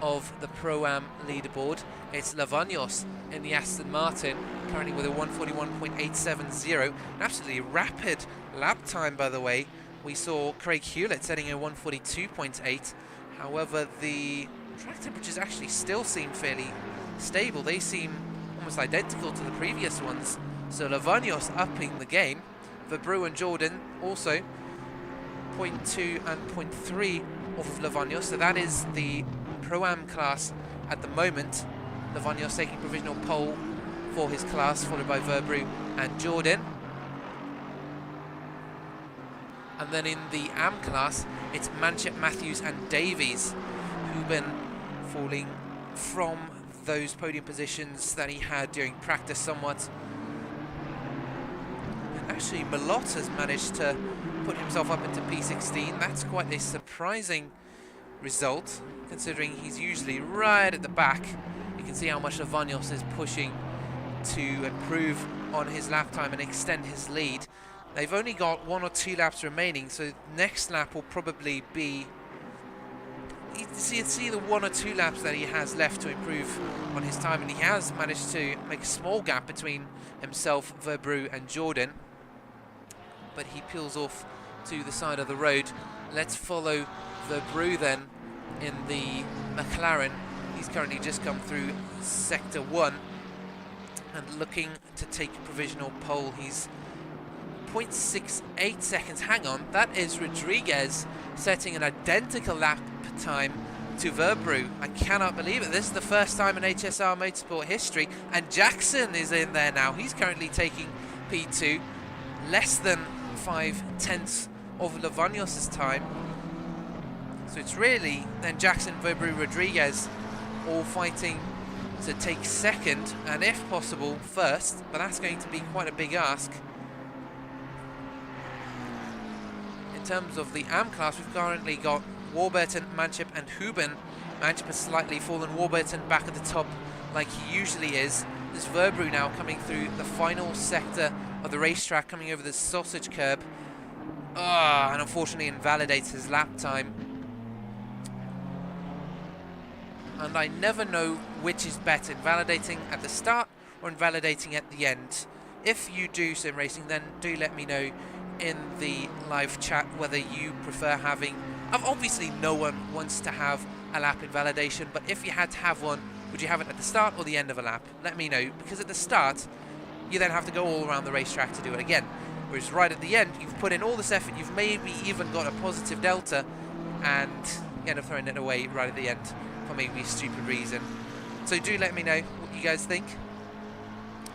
of the Pro-Am leaderboard. It's Lavagnos in the Aston Martin, currently with a 141.870. An absolutely rapid lap time, by the way. We saw Craig Hewlett setting a 142.8. However, the track temperatures actually still seem fairly stable. They seem almost identical to the previous ones. So Lavagnos upping the game. Verbrew and Jordan also 0.2 and 0.3 off of Lavagnos. So that is the Pro-Am class at the moment. Lavagnos taking provisional pole for his class, followed by Verbrew and Jordan. And then in the AM class, it's Manchip, Matthews and Davies who've been falling from those podium positions that he had during practice somewhat. And actually Malott has managed to put himself up into P16. That's quite a surprising result, considering he's usually right at the back. You can see how much Lavagnos is pushing to improve on his lap time and extend his lead. They've only got 1 or 2 laps remaining, so next lap will probably be... It's either 1 or 2 laps that he has left to improve on his time, and he has managed to make a small gap between himself, Verbrew and Jordan. But he peels off to the side of the road. Let's follow Verbrew then in the McLaren. He's currently just come through Sector 1 and looking to take provisional pole. He's 0.68 seconds. Hang on, that is Rodriguez setting an identical lap time to Verbrew. I cannot believe it. This is the first time in HSR Motorsport history, and Jackson is in there now. He's currently taking P2, less than 5/10 of Lavagnos' time. So it's really then Jackson, Verbrew, Rodriguez all fighting to take second, and if possible first, but that's going to be quite a big ask. In terms of the AM class, we've currently got Warburton, Manchip and Huben. Manchip has slightly fallen, Warburton back at the top like he usually is. There's Verbrew now coming through the final sector of the racetrack, coming over the sausage curb. And unfortunately invalidates his lap time. And I never know which is better, invalidating at the start or invalidating at the end. If you do sim racing, then do let me know in the live chat whether you prefer having... Obviously no one wants to have a lap invalidation, but if you had to have one, would you have it at the start or the end of a lap? Let me know, because at the start you then have to go all around the racetrack to do it again, whereas right at the end you've put in all this effort, you've maybe even got a positive delta, and you end up throwing it away right at the end for maybe a stupid reason. So do let me know what you guys think,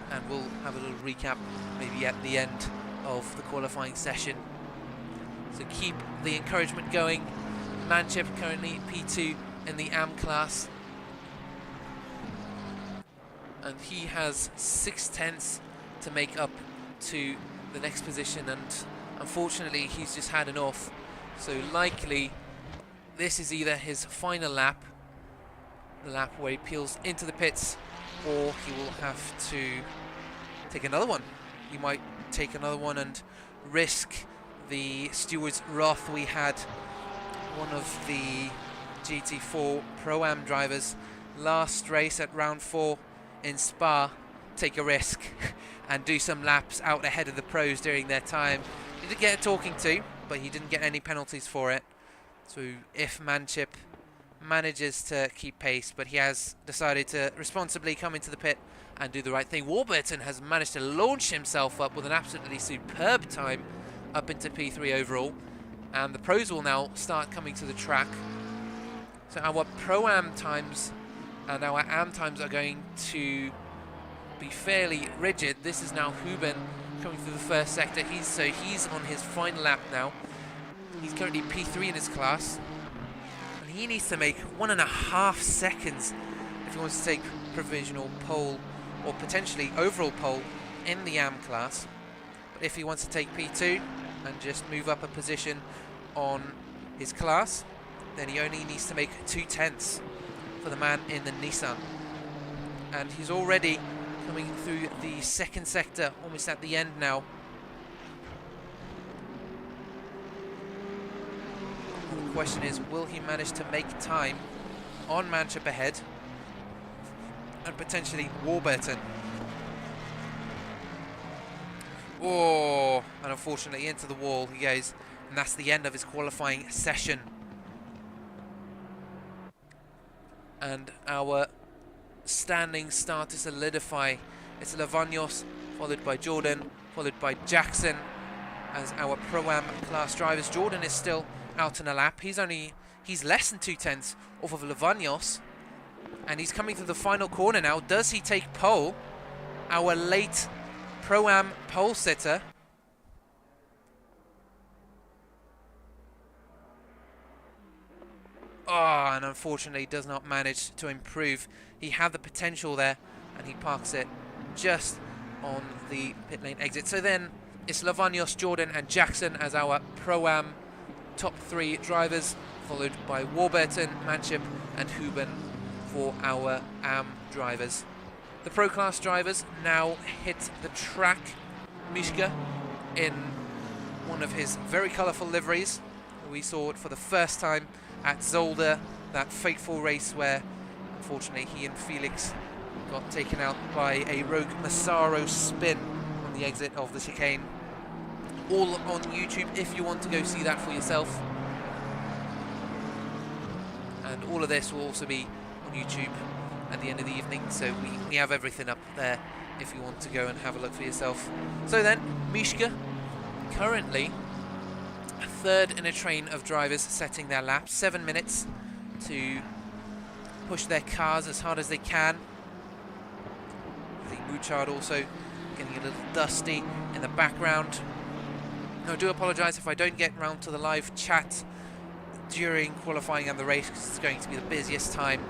and we'll have a little recap maybe at the end of the qualifying session. So keep the encouragement going. Manchip currently P2 in the AM class, and he has 6/10 to make up to the next position, and unfortunately he's just had an off, so likely this is either his final lap, the lap where he peels into the pits, or he will have to take another one. He might take another one and risk the steward's wrath. We had one of the GT4 Pro-Am drivers last race at round 4 in Spa take a risk and do some laps out ahead of the pros during their time. He did get a talking to, but he didn't get any penalties for it. So if Manchip manages to keep pace, but he has decided to responsibly come into the pit and do the right thing. Warburton has managed to launch himself up with an absolutely superb time up into P3 overall, and the pros will now start coming to the track. So our Pro-Am times and our AM times are going to be fairly rigid. This is now Huben coming through the first sector. He's on his final lap now. He's currently P3 in his class, and he needs to make 1.5 seconds if he wants to take provisional pole or potentially overall pole in the AM class. But if he wants to take P2 and just move up a position on his class, then he only needs to make 2/10 for the man in the Nissan. And he's already coming through the second sector, almost at the end now. The question is, will he manage to make time on Manship ahead, and potentially Warburton. Oh, and unfortunately into the wall he goes, and that's the end of his qualifying session. And our standings start to solidify. It's Lavagnos, followed by Jordan, followed by Jackson as our Pro-Am class drivers. Jordan is still out in a lap. He's less than 2/10 off of Lavagnos, and he's coming to the final corner now. Does he take pole? Our late Pro-Am pole sitter. Oh, and unfortunately does not manage to improve. He had the potential there, and he parks it just on the pit lane exit. So then it's Lavagnos, Jordan and Jackson as our Pro-Am top 3 drivers, followed by Warburton, Manship and Huben for our AM drivers. The Pro Class drivers now hit the track. Mishka in one of his very colourful liveries. We saw it for the first time at Zolder, that fateful race where unfortunately he and Felix got taken out by a rogue Massaro spin on the exit of the chicane. All on YouTube if you want to go see that for yourself. And all of this will also be on YouTube at the end of the evening, so we have everything up there if you want to go and have a look for yourself. So then, Mishka, currently 3rd in a train of drivers setting their laps. 7 minutes to push their cars as hard as they can. The Mouchard also getting a little dusty in the background. Now, I do apologise if I don't get round to the live chat during qualifying and the race, because it's going to be the busiest time,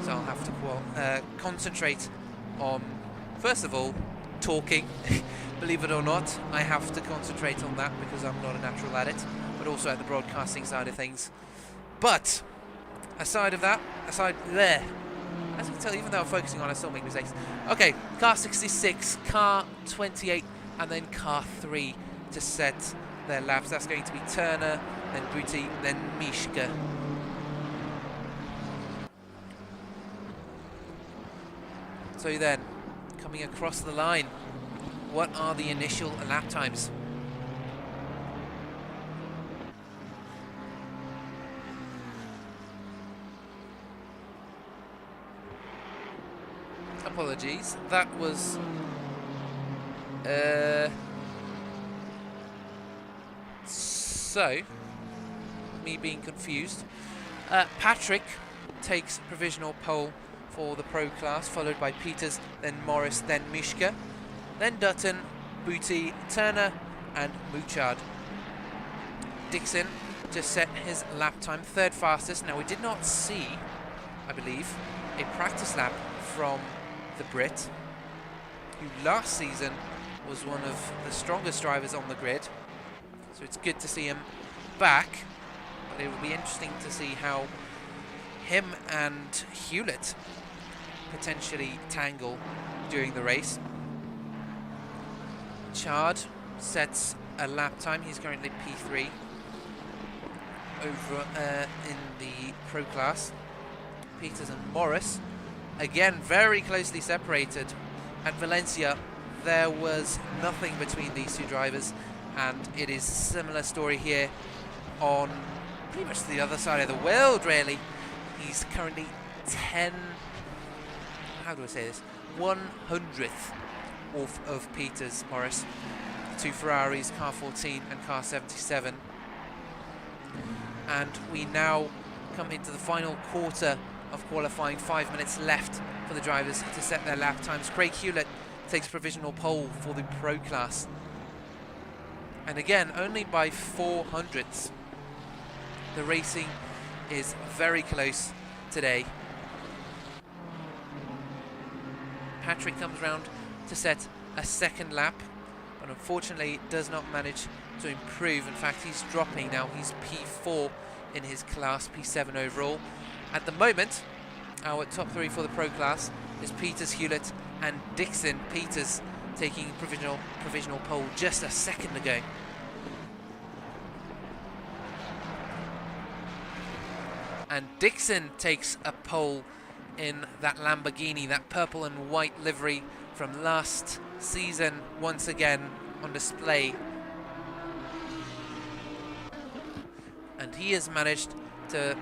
so I'll have to concentrate on, first of all, talking. Believe it or not, I have to concentrate on that because I'm not a natural at it, but also at the broadcasting side of things. But aside of that, aside there, as you can tell, even though I'm focusing on, I still make mistakes. Okay, car 66, car 28, and then car 3 to set their laps. That's going to be Turner, then Booty, then Mishka. So then, coming across the line, what are the initial lap times? Apologies, that was so me being confused. Patrick takes provisional pole for the Pro Class, followed by Peters, then Morris, then Mishka, then Dutton, Booty, Turner and Mouchard. Dixon just set his lap time 3rd fastest. Now, we did not see, I believe, a practice lap from the Brit, who last season was one of the strongest drivers on the grid. So it's good to see him back, but it will be interesting to see how him and Hewlett potentially tangle during the race. Chard sets a lap time. He's currently P3 over in the Pro Class. Peters and Morris, again, very closely separated. At Valencia, there was nothing between these two drivers, and it is a similar story here on pretty much the other side of the world, really. He's currently 10, how do I say this, 100th off of Peters, Morris. 2 Ferraris, car 14 and car 77. And we now come into the final quarter of qualifying. 5 minutes left for the drivers to set their lap times. Craig Hewlett takes provisional pole for the Pro Class. And again, only by 400ths. The racing is very close today. Patrick comes round to set a 2nd lap, but unfortunately does not manage to improve. In fact, he's dropping now. He's P4 in his class, P7 overall. At the moment, our top 3 for the Pro Class is Peters, Hewlett and Dixon. Peters taking provisional pole just a second ago. And Dixon takes a pole in that Lamborghini, that purple and white livery from last season, once again on display. And he has managed to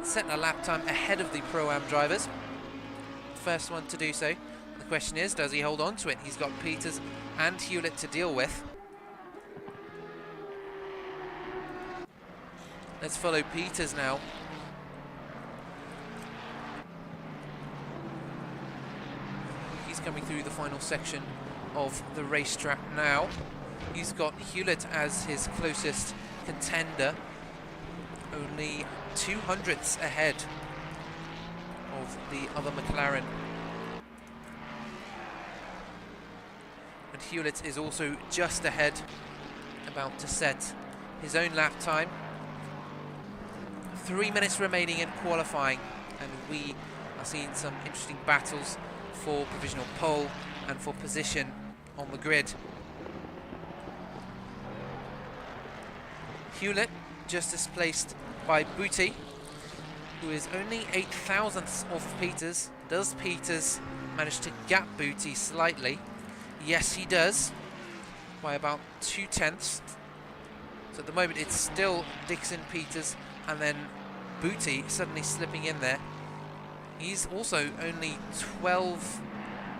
set a lap time ahead of the Pro-Am drivers. First one to do so. The question is, does he hold on to it? He's got Peters and Hewlett to deal with. Let's follow Peters now. He's coming through the final section of the racetrack now. He's got Hewlett as his closest contender, only 200ths ahead of the other McLaren. And Hewlett is also just ahead, about to set his own lap time. 3 minutes remaining in qualifying, and we are seeing some interesting battles for provisional pole and for position on the grid. Hewlett just displaced by Booty, who is only 8 thousandths off of Peters. Does Peters manage to gap Booty slightly? Yes, he does, by about 2 tenths. So at the moment it's still Dixon, Peters, and then Booty suddenly slipping in there. He's also only 12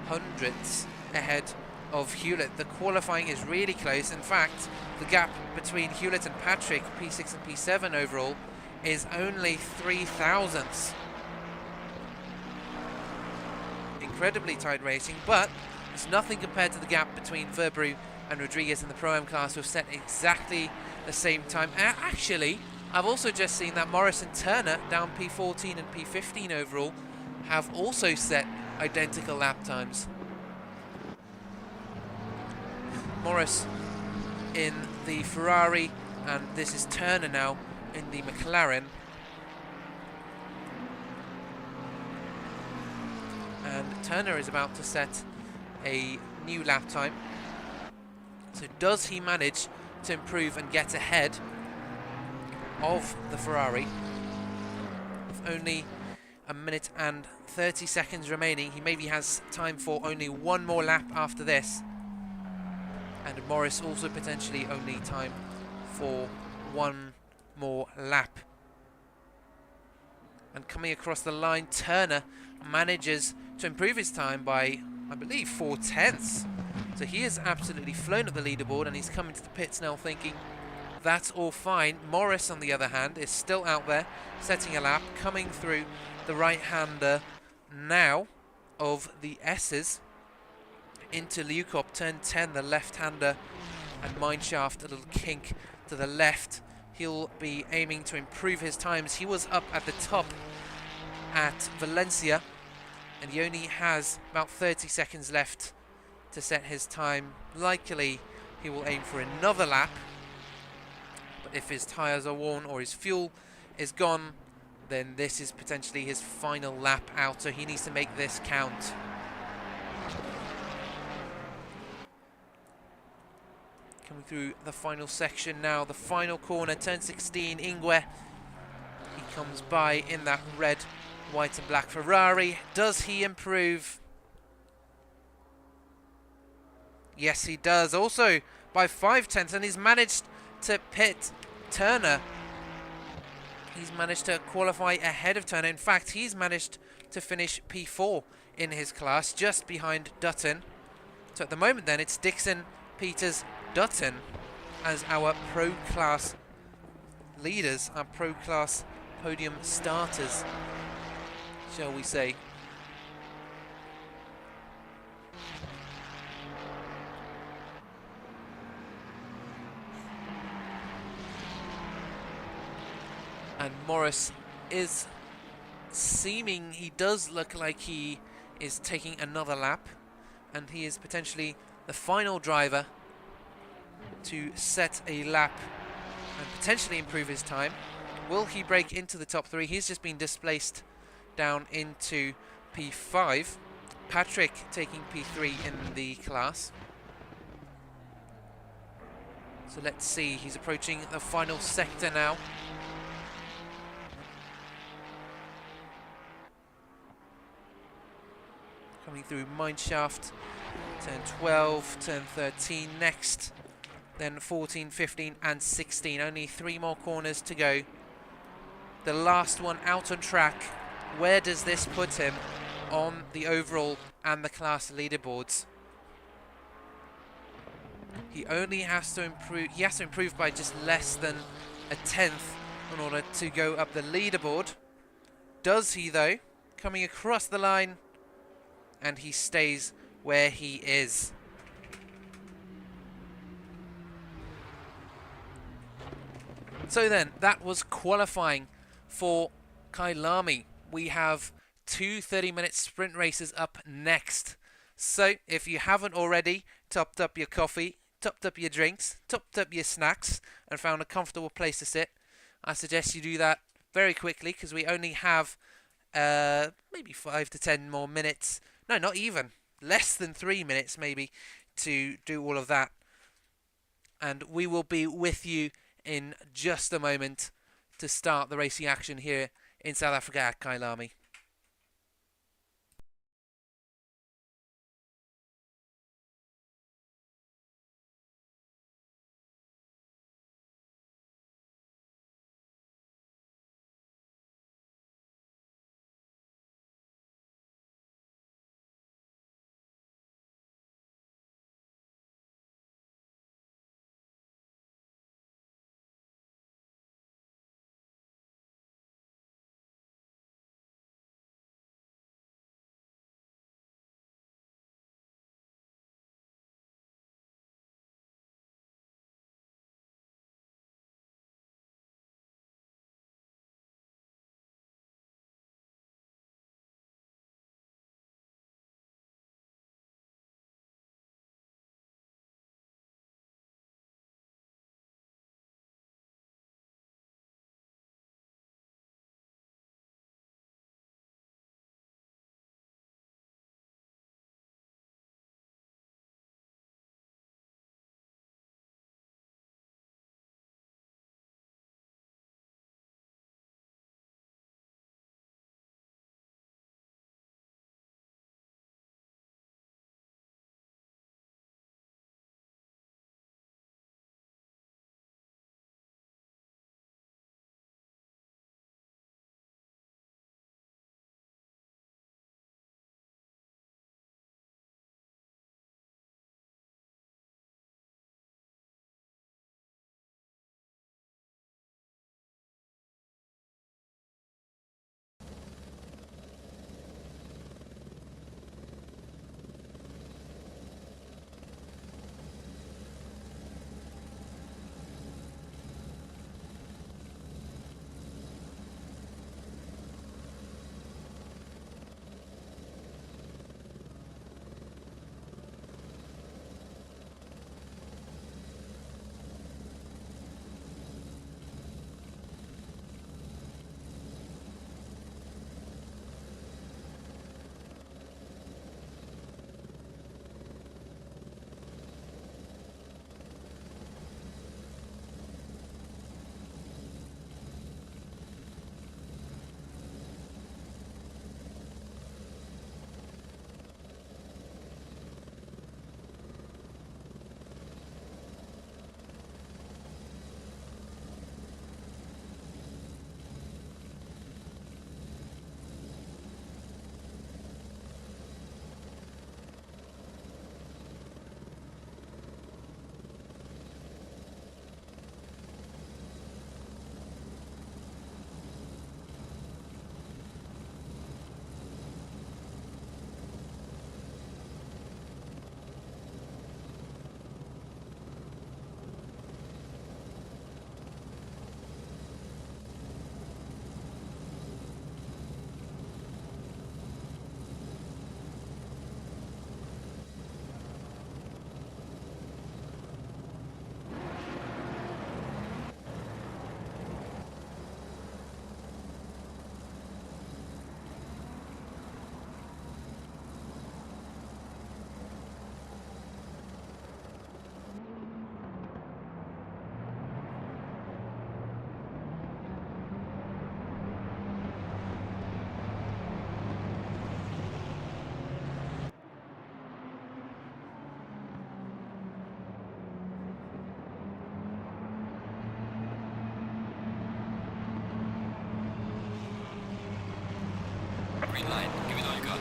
hundredths ahead of Hewlett. The qualifying is really close. In fact, the gap between Hewlett and Patrick, P6 and P7 overall, is only 3 thousandths. Incredibly tight racing, but it's nothing compared to the gap between Verbrew and Rodriguez in the Pro-Am class, who have set exactly the same time. Actually, I've also just seen that Morris and Turner, down P14 and P15 overall, have also set identical lap times. Morris in the Ferrari, and this is Turner now in the McLaren. And Turner is about to set a new lap time. So does he manage to improve and get ahead of the Ferrari? With only a minute and 30 seconds remaining, he maybe has time for only one more lap after this. And Morris also potentially only time for one more lap. And coming across the line, Turner manages to improve his time by, I believe, 4 tenths. So he is absolutely flown at the leaderboard, and he's coming to the pits now thinking that's all fine. Morris, on the other hand, is still out there setting a lap, coming through the right-hander now of the S's into Lukop, turn 10, the left-hander, and mineshaft, a little kink to the left. He'll be aiming to improve his times. He was up at the top at Valencia, and he only has about 30 seconds left to set his time. Likely he will aim for another lap, but if his tyres are worn or his fuel is gone, then this is potentially his final lap out, so he needs to make this count. Coming through the final section now, the final corner, turn 16, Ingwe. He comes by in that red, white and black Ferrari. Does he improve? Yes, he does. Also by 5 tenths, and he's managed to pit Turner. He's managed to qualify ahead of Turner. In fact, he's managed to finish P4 in his class, just behind Dutton. So at the moment then, it's Dixon, Peters, Dutton as our Pro Class leaders, our Pro Class podium starters, shall we say. And Morris is seeming, he does look like he is taking another lap, and he is potentially the final driver to set a lap and potentially improve his time. Will he break into the top 3? He's just been displaced down into P5. Patrick taking P3 in the class. So let's see, he's approaching the final sector now. coming through Mineshaft. Turn 12, turn 13 next. Then 14, 15 and 16. Only 3 more corners to go. The last one out on track. Where does this put him on the overall and the class leaderboards? He only has to improve. He has to improve by just less than a tenth in order to go up the leaderboard. Does he though? Coming across the line, and he stays where he is. So then, that was qualifying for Kyalami. We have 2 30-minute sprint races up next. So, if you haven't already topped up your coffee, topped up your drinks, topped up your snacks, and found a comfortable place to sit, I suggest you do that very quickly, because we only have maybe 5 to 10 more minutes. No, not even. Less than 3 minutes, maybe, to do all of that. And we will be with you in just a moment to start the racing action here in South Africa at Kyalami. green line. Give it all you got.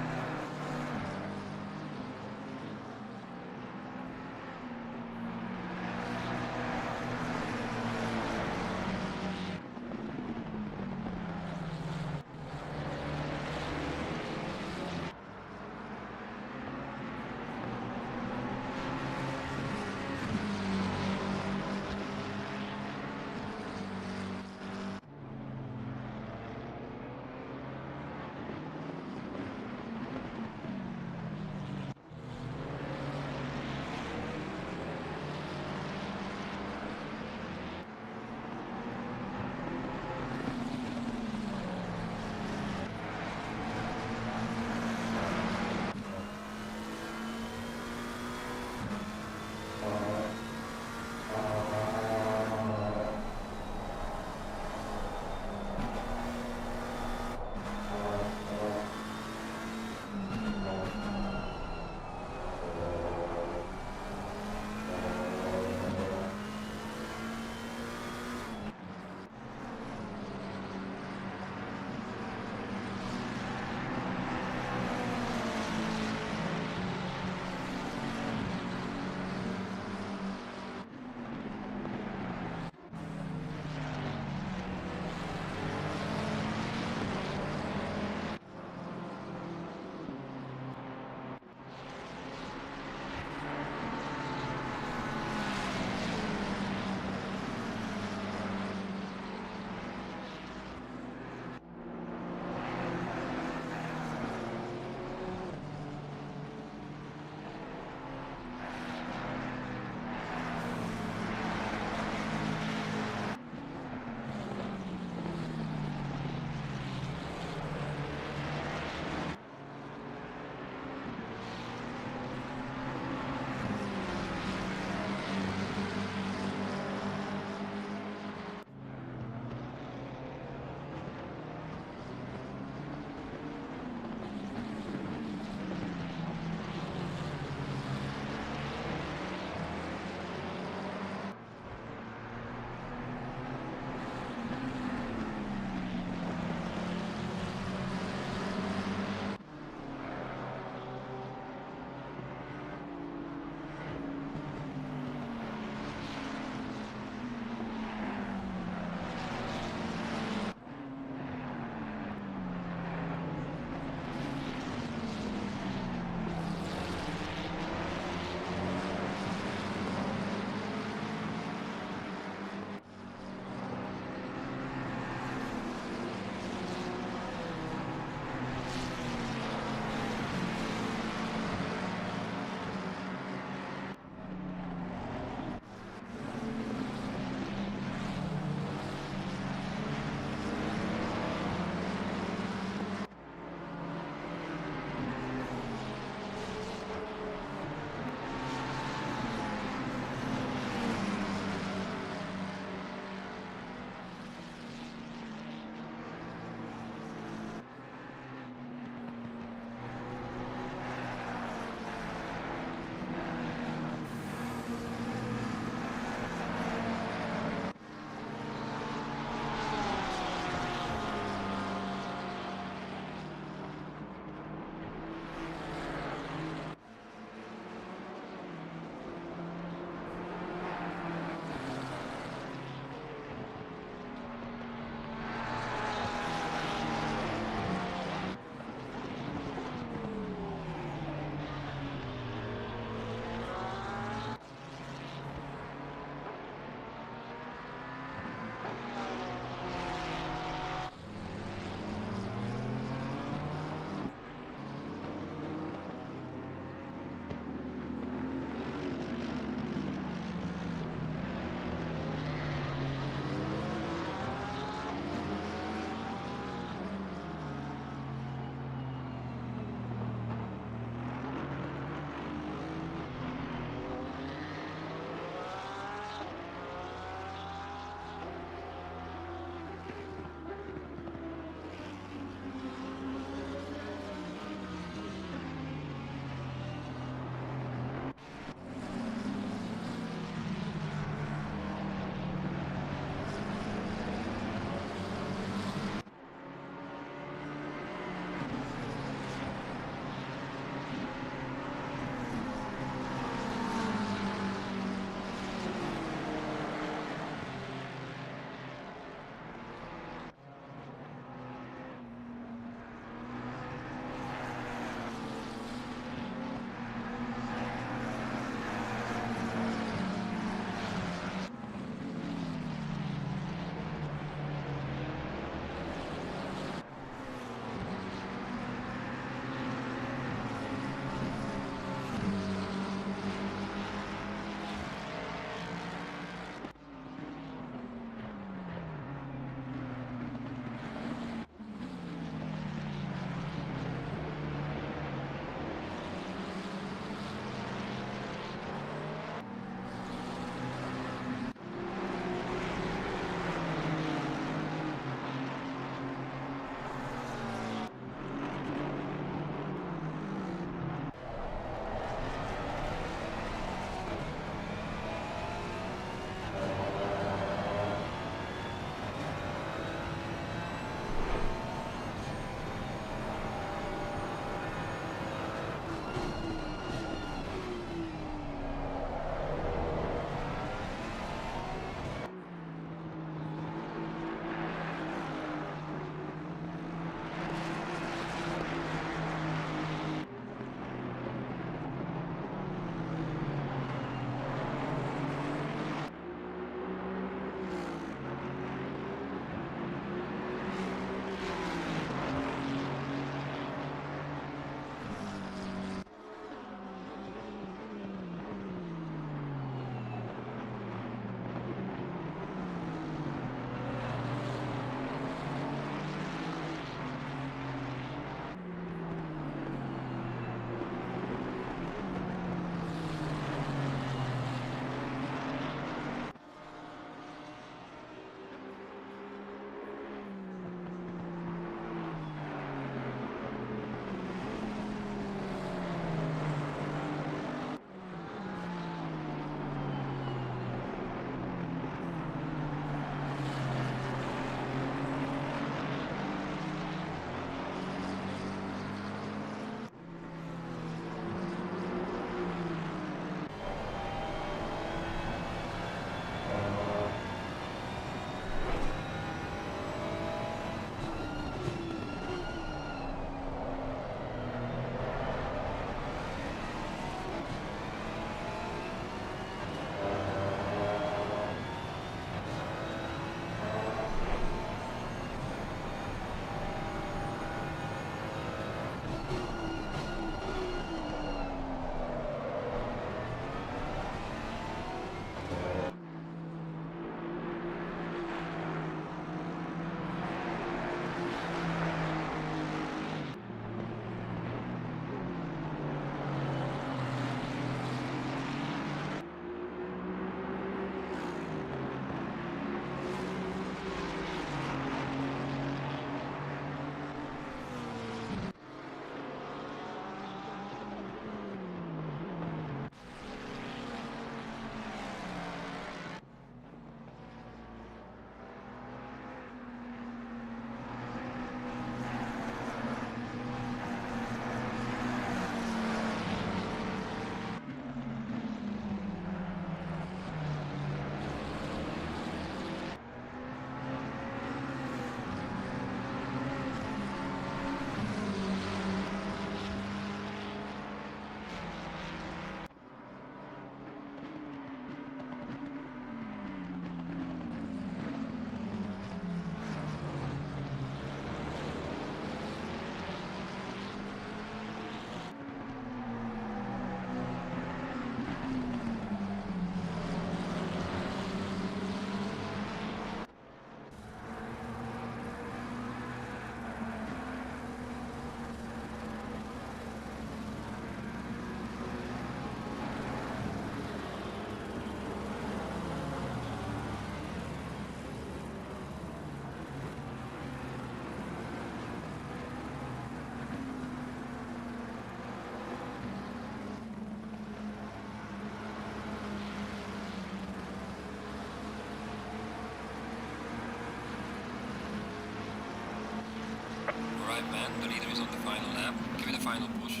right, man. The leader is on the final lap. Give it a final push.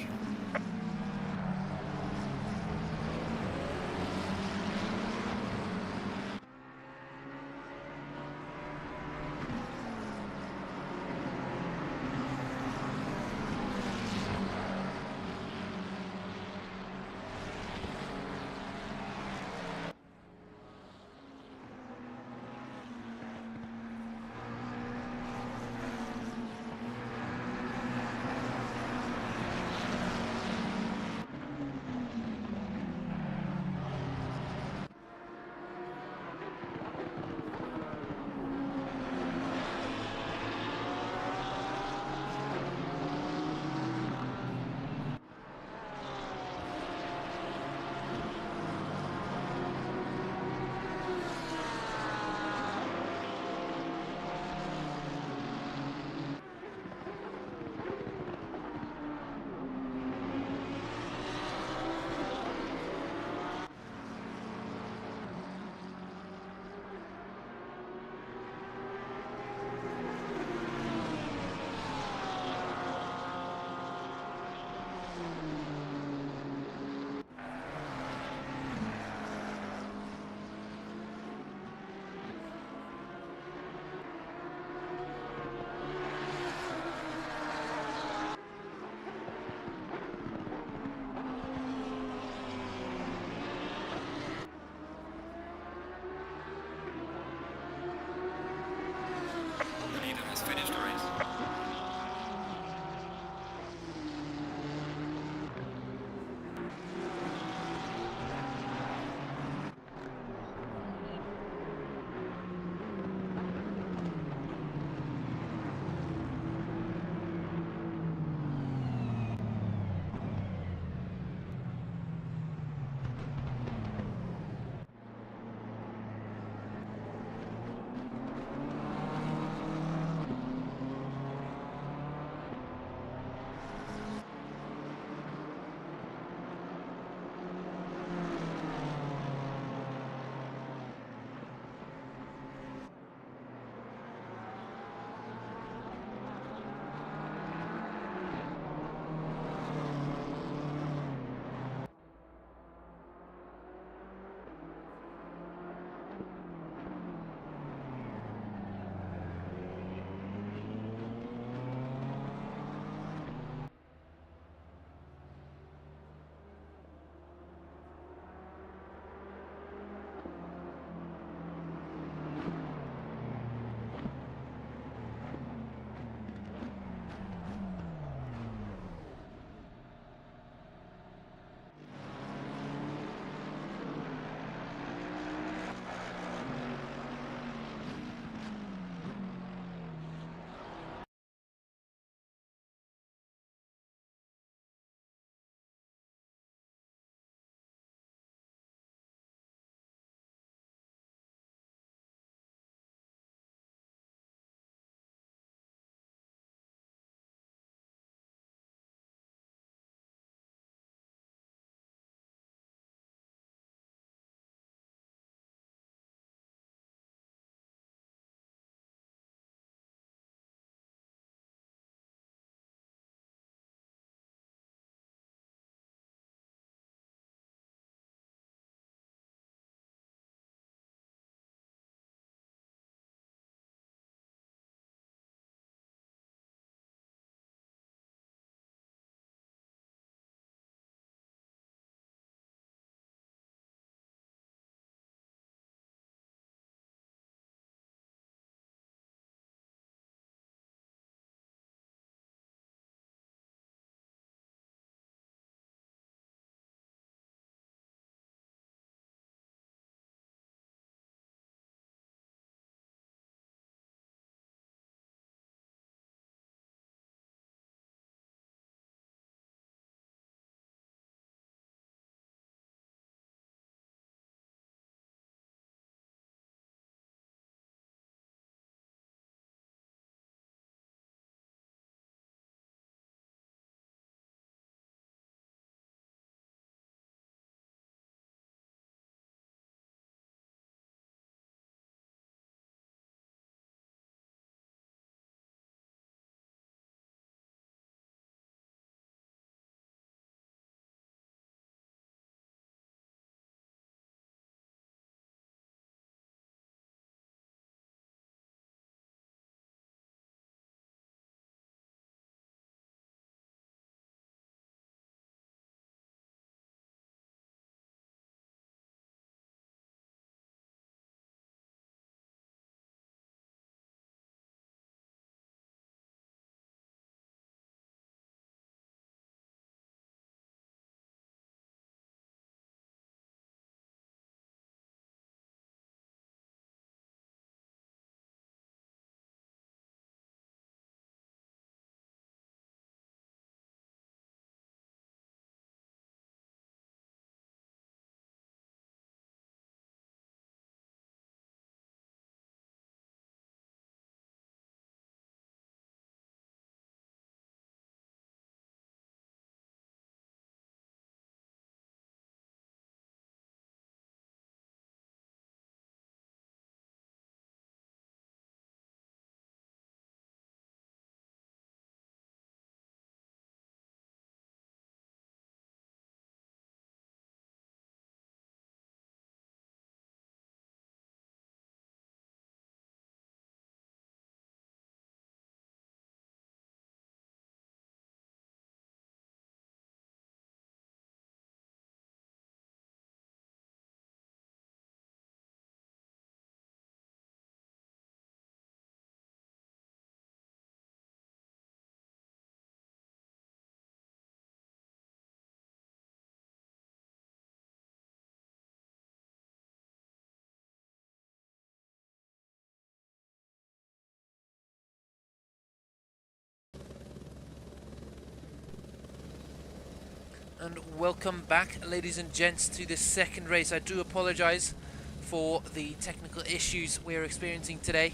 And welcome back, ladies and gents, to this second race. I do apologise for the technical issues we're experiencing today.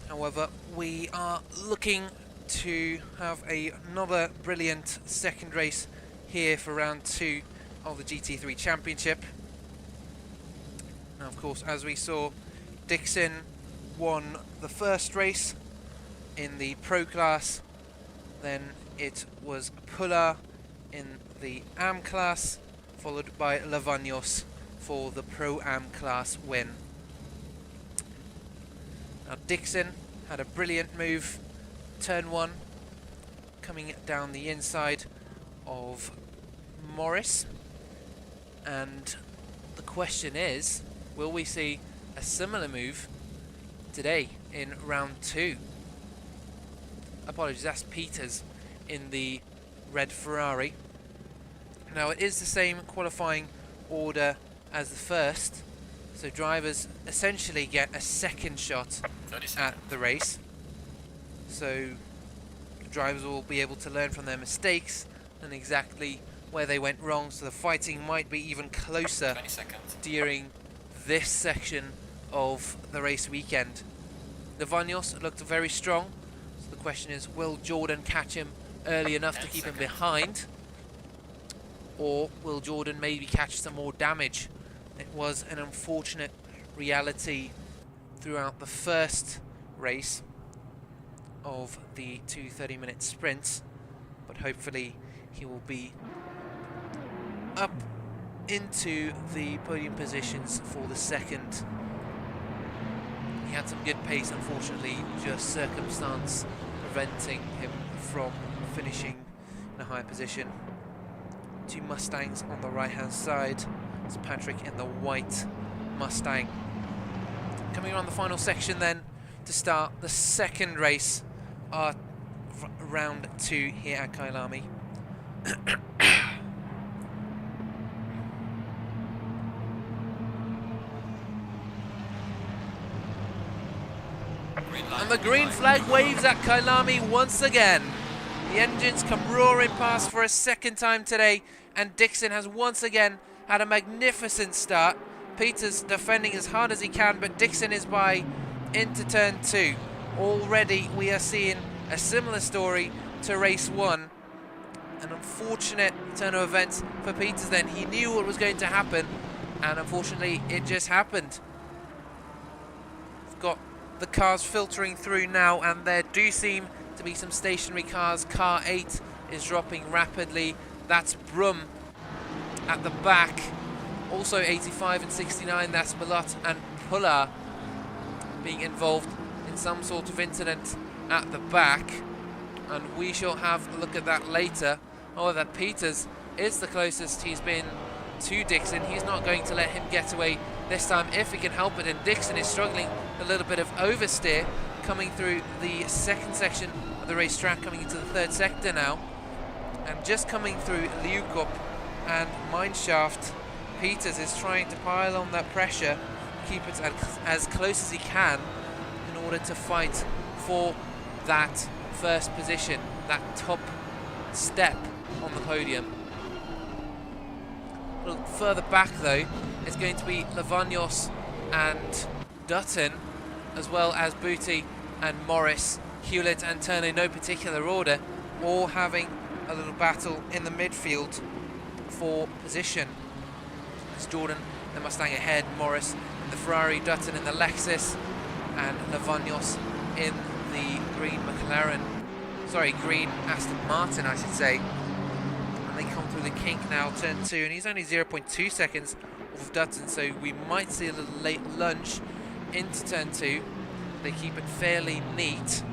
However, we are looking to have another brilliant second race here for round 2 of the GT3 Championship. Now, of course, as we saw, Dixon won the first race in the Pro class, then it was Pulla in the Am class, followed by Lavagnos for the Pro-Am class win. Now Dixon had a brilliant move, turn 1, coming down the inside of Morris, and the question is, will we see a similar move today in round 2? Apologies, that's Peters in the red Ferrari. Now it is the same qualifying order as the first, so drivers essentially get a second shot at the race. So drivers will be able to learn from their mistakes and exactly where they went wrong, so the fighting might be even closer during this section of the race weekend. Lavagnos looked very strong, so the question is, will Jordan catch him early enough to keep him behind, or will Jordan maybe catch some more damage? It was an unfortunate reality throughout the first race of the 2 30-minute sprints, but hopefully he will be up into the podium positions for the second. He had some good pace, unfortunately, just circumstance preventing him from finishing in a high position. 2 Mustangs on the right hand side. It's Patrick in the white Mustang. Coming around the final section then to start the second race, round 2 here at Kyalami. And the green flag waves at Kyalami once again. The engines come roaring past for a second time today, and Dixon has once again had a magnificent start. Peters defending as hard as he can, but Dixon is by into turn 2. Already we are seeing a similar story to race 1. An unfortunate turn of events for Peters then. He knew what was going to happen, and unfortunately it just happened. We've got the cars filtering through now, and there do seem to be some stationary cars. Car 8 is dropping rapidly. That's Brum at the back. Also 85 and 69, that's Malott and Pulla being involved in some sort of incident at the back, and we shall have a look at that later. However, Peters is the closest he's been to Dixon. He's not going to let him get away this time if he can help it, and Dixon is struggling a little bit of oversteer coming through the second section of the racetrack, coming into the third sector now, and just coming through Liukup and Mineshaft. Peters is trying to pile on that pressure, keep it as close as he can in order to fight for that first position, that top step on the podium. A little further back though, it's going to be Lavagnos and Dutton, as well as Booty and Morris, Hewlett and Turner in no particular order, all having a little battle in the midfield for position. It's Jordan, the Mustang ahead, Morris in the Ferrari, Dutton in the Lexus, and Lavagnos in the green McLaren. Sorry, green Aston Martin, I should say. And they come through the kink now, turn 2, and he's only 0.2 seconds off of Dutton, so we might see a little late lunge into turn 2. They keep it fairly neat.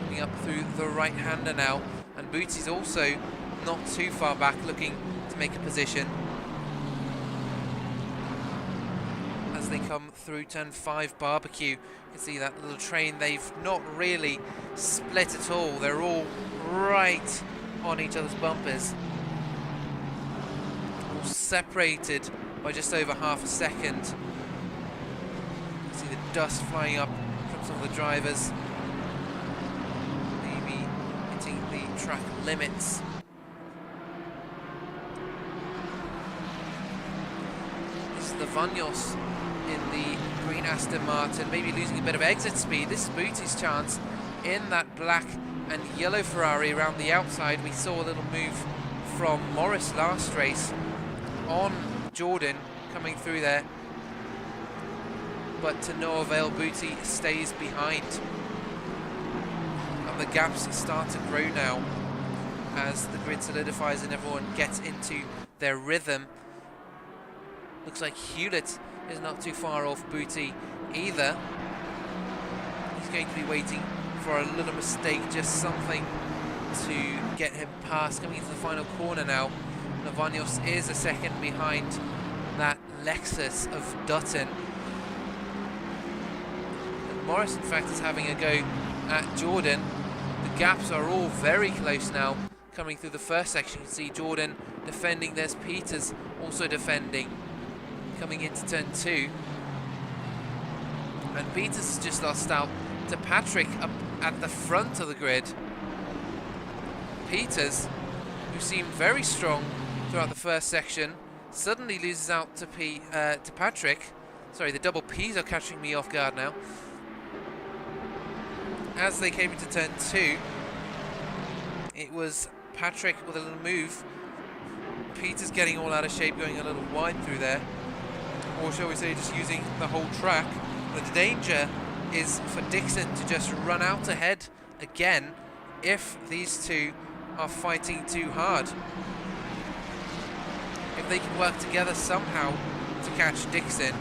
Coming up through the right-hander now, and Booty's also not too far back, looking to make a position. As they come through turn 5 Barbecue, you can see that little train. They've not really split at all. They're all right on each other's bumpers. All separated by just over half a second. You can see the dust flying up from some of the drivers. Maybe hitting the track limits. This is the Vanyos in the green Aston Martin, maybe losing a bit of exit speed. This is Booty's chance in that black and yellow Ferrari around the outside. We saw a little move from Morris last race on Jordan coming through there, but to no avail. Booty stays behind, and the gaps start to grow now as the grid solidifies and everyone gets into their rhythm. Looks like Hewlett is not too far off Booty either. He's going to be waiting for a little mistake, just something to get him past. Coming into the final corner now, Navanios is a second behind that Lexus of Dutton. And Morris, in fact, is having a go at Jordan. The gaps are all very close now. Coming through the first section, you can see Jordan defending. There's Peters also defending. Coming into turn 2. And Peters has just lost out to Patrick up at the front of the grid. Peters, who seemed very strong throughout the first section, suddenly loses out to Patrick. Sorry, the double P's are catching me off guard now. As they came into turn 2, it was Patrick with a little move. Peters getting all out of shape, going a little wide through there. Or shall we say, just using the whole track. The danger is for Dixon to just run out ahead again if these two are fighting too hard. If they can work together somehow to catch Dixon,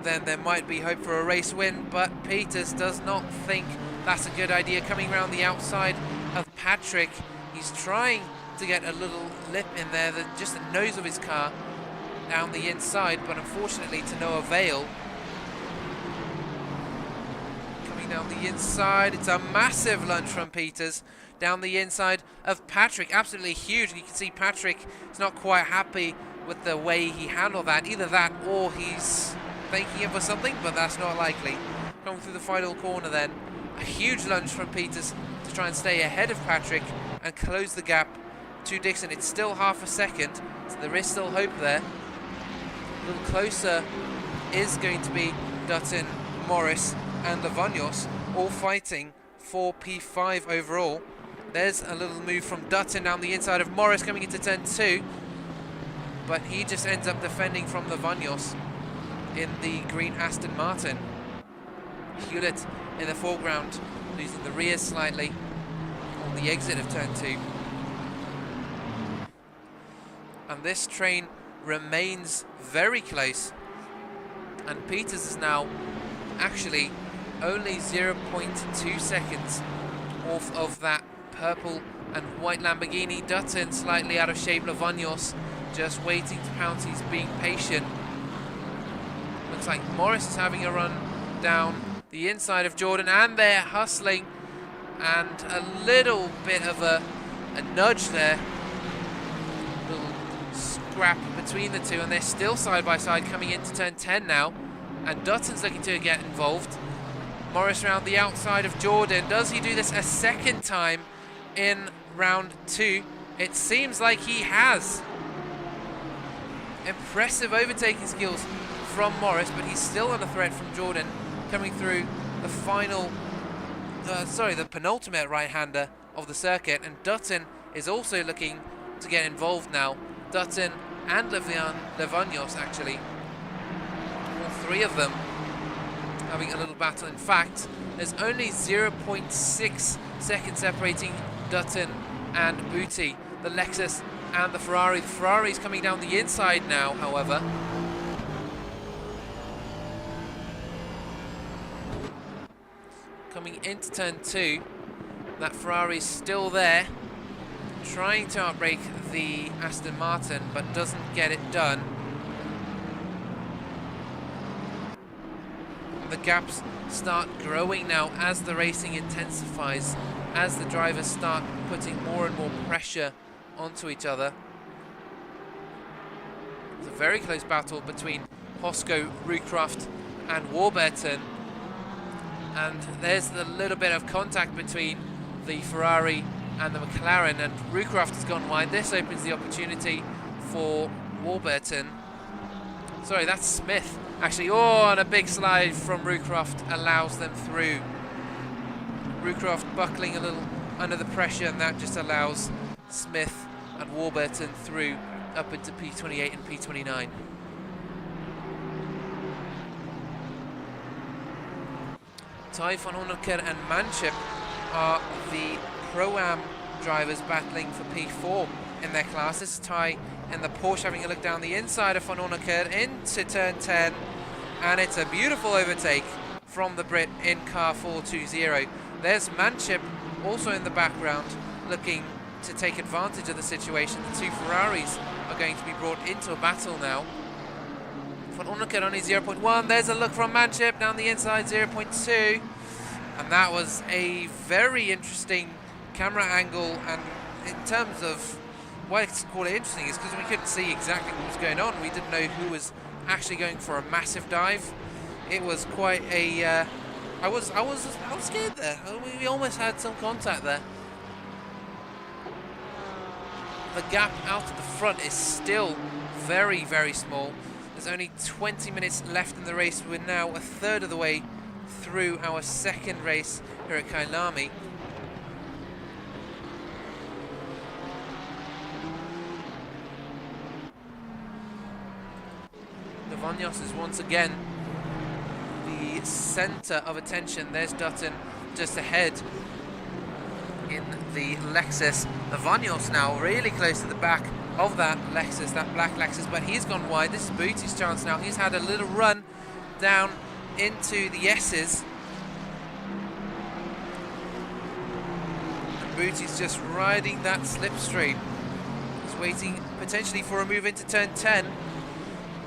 then there might be hope for a race win, but Peters does not think that's a good idea. Coming around the outside of Patrick, he's trying to get a little lip in there, just the nose of his car down the inside, but unfortunately to no avail. Coming down the inside, it's a massive lunge from Peters down the inside of Patrick, absolutely huge. And you can see Patrick is not quite happy with the way he handled that. Either that or he's thanking him for something, but that's not likely. Coming through the final corner then, a huge lunge from Peters to try and stay ahead of Patrick and close the gap to Dixon. It's still half a second, so there is still hope there. A little closer is going to be Dutton, Morris and Lavagnos, all fighting for P5 overall. There's a little move from Dutton down the inside of Morris coming into turn 2, but he just ends up defending from Lavagnos in the green Aston Martin. Hewlett in the foreground, losing the rear slightly on the exit of turn 2. And this train remains very close, and Peters is now actually only 0.2 seconds off of that purple and white Lamborghini. Dutton slightly out of shape. Lavagnos just waiting to pounce. He's being patient. Looks like Morris is having a run down the inside of Jordan, and they're hustling, and a little bit of a nudge there. Little scrap between the two, and they're still side by side coming into turn 10 now, and Dutton's looking to get involved. Morris around the outside of Jordan. Does he do this a second time in round 2? It seems like he has. Impressive overtaking skills from Morris, but he's still under threat from Jordan coming through the final, the penultimate right-hander of the circuit, and Dutton is also looking to get involved now. Dutton and Lavagnos actually, all three of them having a little battle. In fact, there's only 0.6 seconds separating Dutton and Booty, the Lexus and the Ferrari. The Ferrari's coming down the inside now, however. Coming into turn 2, that Ferrari's still there, trying to outbrake the Aston Martin, but doesn't get it done. The gaps start growing now as the racing intensifies, as the drivers start putting more and more pressure onto each other. It's a very close battle between Hosco, Rucroft and Warburton, and there's the little bit of contact between the Ferrari and the McLaren, and Rucroft has gone wide. This opens the opportunity for Warburton. Sorry, that's Smith. Actually, oh, and a big slide from Rucroft allows them through. Rucroft buckling a little under the pressure, and that just allows Smith and Warburton through up into P28 and P29. Ty van Honecker and Manship are the Pro-Am drivers battling for P4 in their class. This is Ty in the Porsche having a look down the inside of van Honecker into turn 10, and it's a beautiful overtake from the Brit in car 420. There's Manship also in the background looking to take advantage of the situation. The two Ferraris are going to be brought into a battle now. Van Honecker only 0.1. There's a look from Manship down the inside, 0.2. And that was a very interesting camera angle, and in terms of why I call it interesting is because we couldn't see exactly what was going on. We didn't know who was actually going for a massive dive. It was quite a I was scared there. We almost had some contact there. The gap out at the front is still very, very small. There's only 20 minutes left in the race. We're now a third of the way through our second race here at Kyalami. Navanios is once again the centre of attention. There's Dutton just ahead in the Lexus. Navanios now really close to the back of that Lexus, that black Lexus, but he's gone wide. This is Bootie's chance now. He's had a little run down into the S's. And Bootie's just riding that slipstream. He's waiting potentially for a move into turn 10.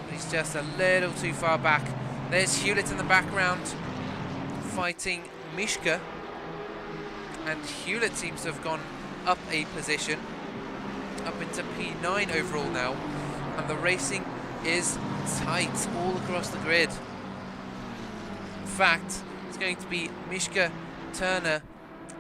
But he's just a little too far back. There's Hewlett in the background fighting Mishka. And Hewlett seems to have gone up a position, up into P9 overall now, and the racing is tight all across the grid. In fact, it's going to be Mishka, Turner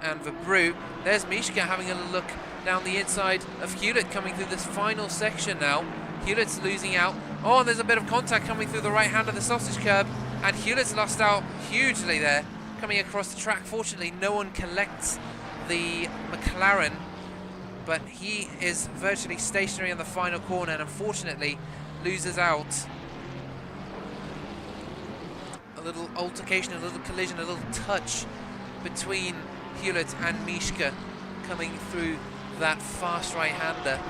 and Verbrew. There's Mishka having a look down the inside of Hewlett coming through this final section now. Hewlett's losing out. Oh, and there's a bit of contact coming through the right hand of the sausage curb, and Hewlett's lost out hugely there coming across the track. Fortunately, no one collects the McLaren, but he is virtually stationary on the final corner and unfortunately loses out. A little altercation, a little collision, a little touch between Hewlett and Mishka coming through that fast right-hander.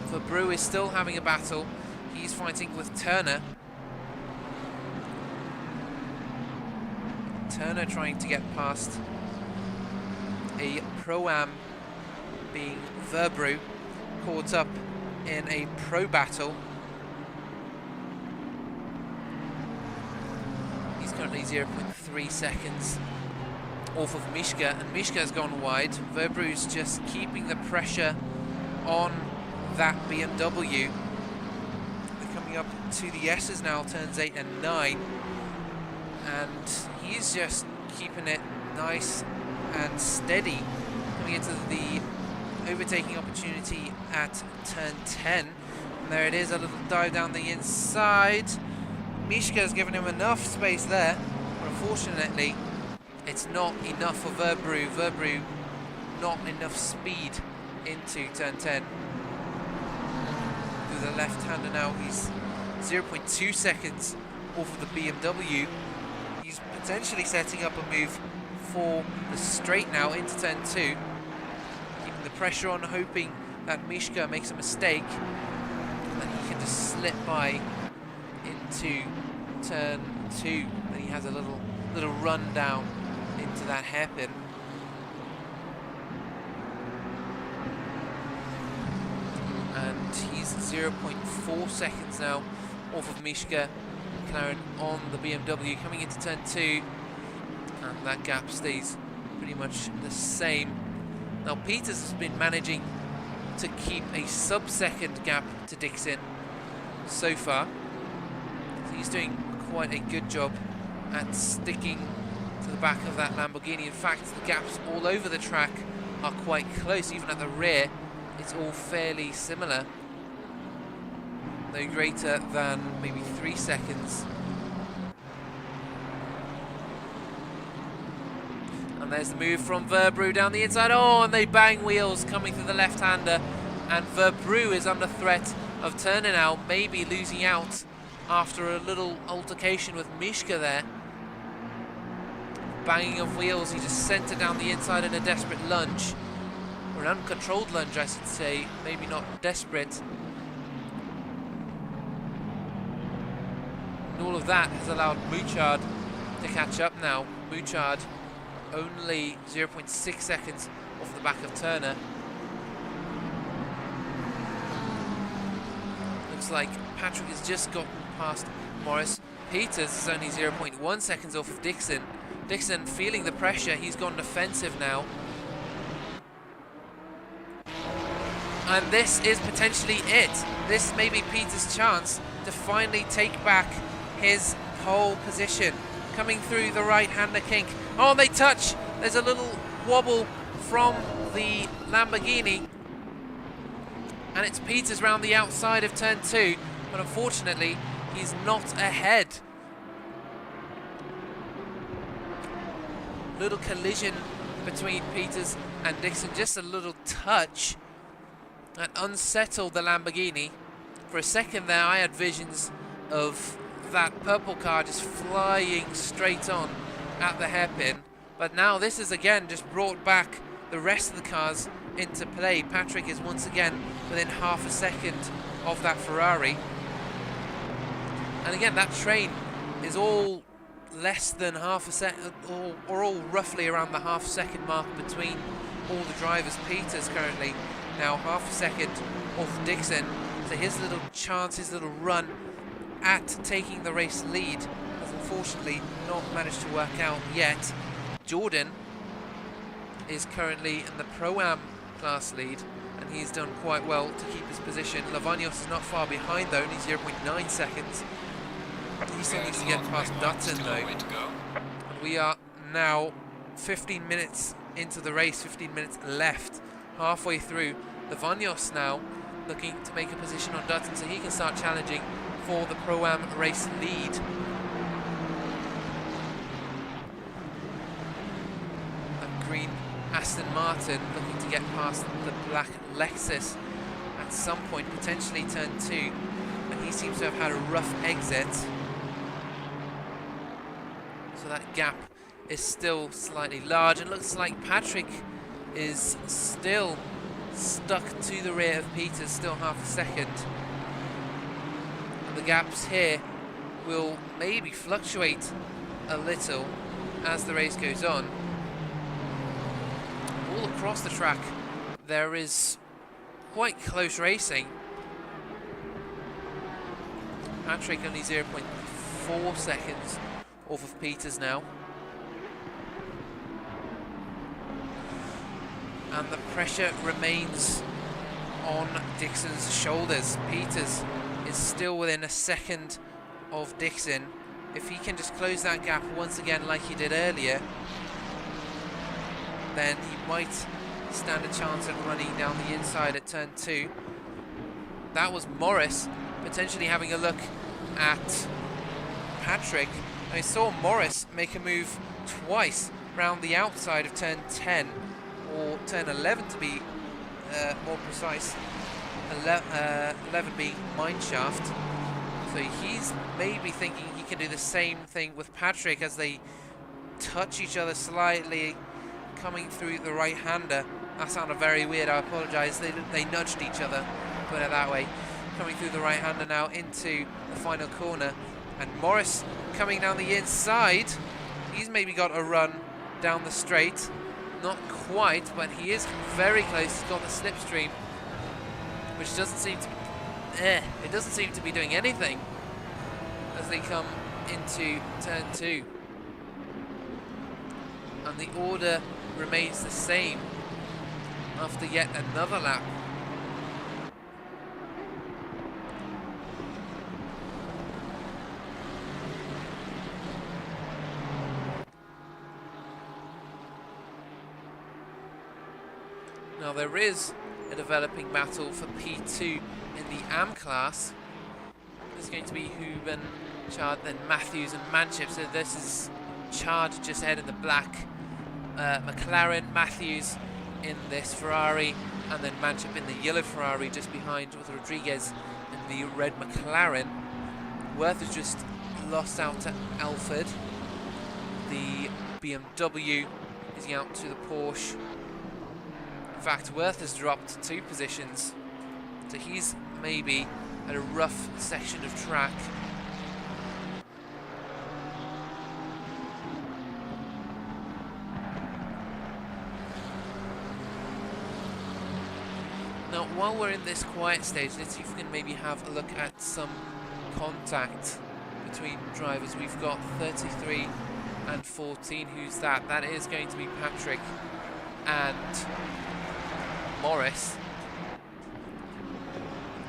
Verbrew is still having a battle. He's fighting with Turner. Turner trying to get past a Pro-Am being Verbrew, caught up in a pro battle. He's currently 0.3 seconds off of Mishka, and Mishka's gone wide. Verbrew's just keeping the pressure on that BMW. They're coming up to the S's now, turns 8 and 9. And he's just keeping it nice and steady coming into the overtaking opportunity at turn 10. And there it is, a little dive down the inside. Mishka's given him enough space there, but unfortunately it's not enough for Verbrew. Verbrew not enough speed into turn 10. Through the left-hander now, he's 0.2 seconds off of the BMW. He's potentially setting up a move for the straight now into turn 2. Keeping the pressure on, hoping that Mishka makes a mistake and he can just slip by into turn 2. Then he has a little run down into that hairpin. And he's 0.4 seconds now off of Mishka. McLaren on the BMW coming into turn 2, and that gap stays pretty much the same. Now Peters has been managing to keep a sub-second gap to Dixon so far, so he's doing quite a good job at sticking to the back of that Lamborghini. In fact, the gaps all over the track are quite close. Even at the rear, it's all fairly similar. No greater than maybe 3 seconds. And there's the move from Verbrew down the inside. Oh, and they bang wheels coming through the left-hander. And Verbrew is under threat of turning out, maybe losing out after a little altercation with Mishka there. Banging of wheels, he just sent it down the inside in a desperate lunge. Or an uncontrolled lunge, I should say. Maybe not desperate. And all of that has allowed Mouchard to catch up now. Mouchard only 0.6 seconds off the back of Turner. Looks like Patrick has just gotten past Morris. Peters is only 0.1 seconds off of Dixon. Dixon feeling the pressure, he's gone defensive now. And this is potentially it. This may be Peters' chance to finally take back his pole position. Coming through the right-hander kink. Oh, they touch. There's a little wobble from the Lamborghini. And it's Peters round the outside of turn 2. But unfortunately, he's not ahead. Little collision between Peters and Dixon. Just a little touch that unsettled the Lamborghini. For a second there, I had visions of that purple car just flying straight on at the hairpin. But now this is again just brought back the rest of the cars into play. Patrick is once again within half a second of that Ferrari. And again, that train is all less than half a second, or all roughly around the half-second mark between all the drivers. Peters currently now half a second off Dixon. So his little chance, his little run at taking the race lead has unfortunately not managed to work out yet. Jordan is currently in the Pro-Am class lead, and he's done quite well to keep his position. Lavagnos is not far behind though, only 0.9 seconds. He still needs to get past Dutton though. And we are now 15 minutes into the race, 15 minutes left, halfway through. Lavagnos now looking to make a position on Dutton so he can start challenging for the Pro-Am race lead. A green Aston Martin looking to get past the black Lexus at some point, potentially turn 2, and he seems to have had a rough exit. So that gap is still slightly large. It looks like Patrick is still stuck to the rear of Peters, still half a second. And the gaps here will maybe fluctuate a little as the race goes on. All across the track there is quite close racing. Patrick only 0.4 seconds off of Peters now. And the pressure remains on Dixon's shoulders. Peters is still within a second of Dixon. If he can just close that gap once again like he did earlier, then he might stand a chance at running down the inside at turn 2. That was Morris potentially having a look at Patrick. I saw Morris make a move twice round the outside of turn 10, or turn 11 to be more precise, 11 being mineshaft. So he's maybe thinking he can do the same thing with Patrick as they touch each other slightly, coming through the right-hander. That sounded very weird, I apologise. They nudged each other, put it that way. Coming through the right-hander now into the final corner. And Morris coming down the inside. He's maybe got a run down the straight. Not quite, but he is very close. He's got the slipstream, which doesn't seem to it doesn't seem to be doing anything as they come into turn 2. And the order remains the same after yet another lap. Now there is a developing battle for P2 in the AM class. There's going to be Huben, Chard, then Matthews and Manship. So this is Chard just ahead in the black McLaren, Matthews in this Ferrari, and then Manship in the yellow Ferrari just behind with Rodriguez in the red McLaren. Worth has just lost out to Alford. The BMW is out to the Porsche. In fact, Worth has dropped 2 positions, so he's maybe at a rough section of track. Now, while we're in this quiet stage, let's see if we can maybe have a look at some contact between drivers. We've got 33 and 14. Who's that? That is going to be Patrick and Morris.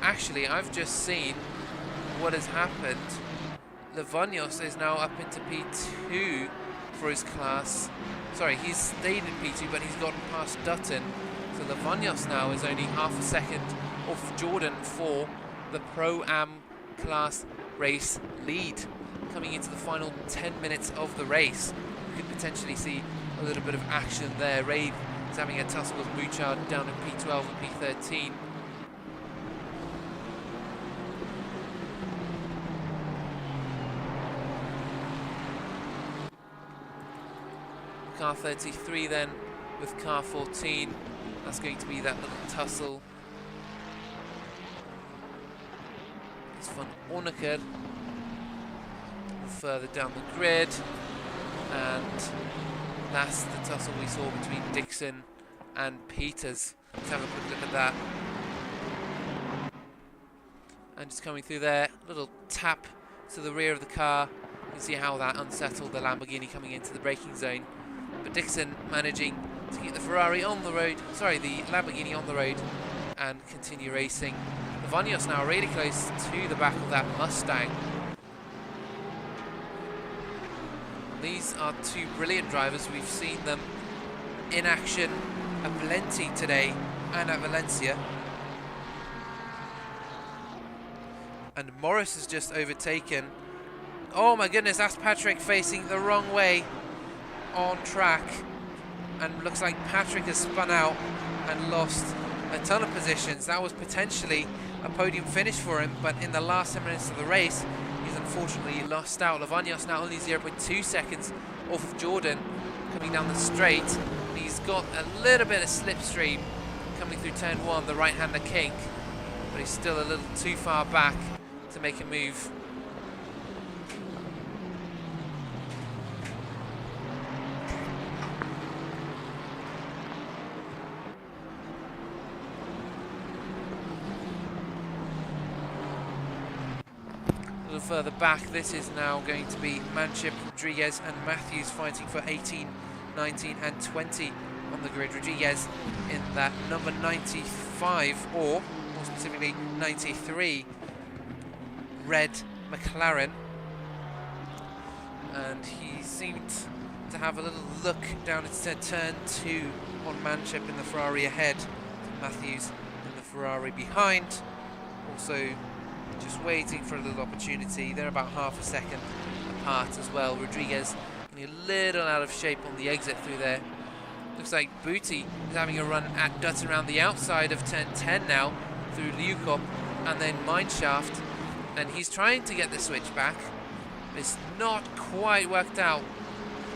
Actually, I've just seen what has happened. Lavagnos is now up into P2 for his class. Sorry, he's stayed in P2, but he's gotten past Dutton. So Lavagnos now is only half a second off Jordan for the Pro-Am class race lead. Coming into the final 10 minutes of the race, we could potentially see a little bit of action there. Raid is having a tussle with Bouchard down in P12 and P13. Car 33 then with car 14. That's going to be that little tussle. It's Van Ornekerd further down the grid, and that's the tussle we saw between Dixon and Peters. Let's have a quick look at that. And just coming through there, little tap to the rear of the car. You can see how that unsettled the Lamborghini coming into the braking zone. But Dixon managing to keep the Ferrari on the road, sorry, the Lamborghini on the road, and continue racing. Lavagnos now really close to the back of that Mustang. These are 2 brilliant drivers. We've seen them in action at Valenti today and at Valencia. And Morris has just overtaken. Oh my goodness, that's Patrick facing the wrong way on track. And looks like Patrick has spun out and lost a ton of positions. That was potentially a podium finish for him, but in the last 10 minutes of the race, he's unfortunately lost out. Lavagnos now only 0.2 seconds off of Jordan coming down the straight. And he's got a little bit of slipstream coming through turn 1, the right-hander kink, but he's still a little too far back to make a move. 'em further back, this is now going to be Manship, Rodriguez and Matthews fighting for 18, 19 and 20 on the grid. Rodriguez in that number 95, or more specifically 93 red McLaren, and he seemed to have a little look down into turn 2 on Manship in the Ferrari ahead, Matthews in the Ferrari behind, also just waiting for a little opportunity. They're about half a second apart as well. Rodriguez getting a little out of shape on the exit through there. Looks like Booty is having a run at Dutton around the outside of turn 10 now through Liukop and then Mineshaft, and he's trying to get the switch back. It's not quite worked out,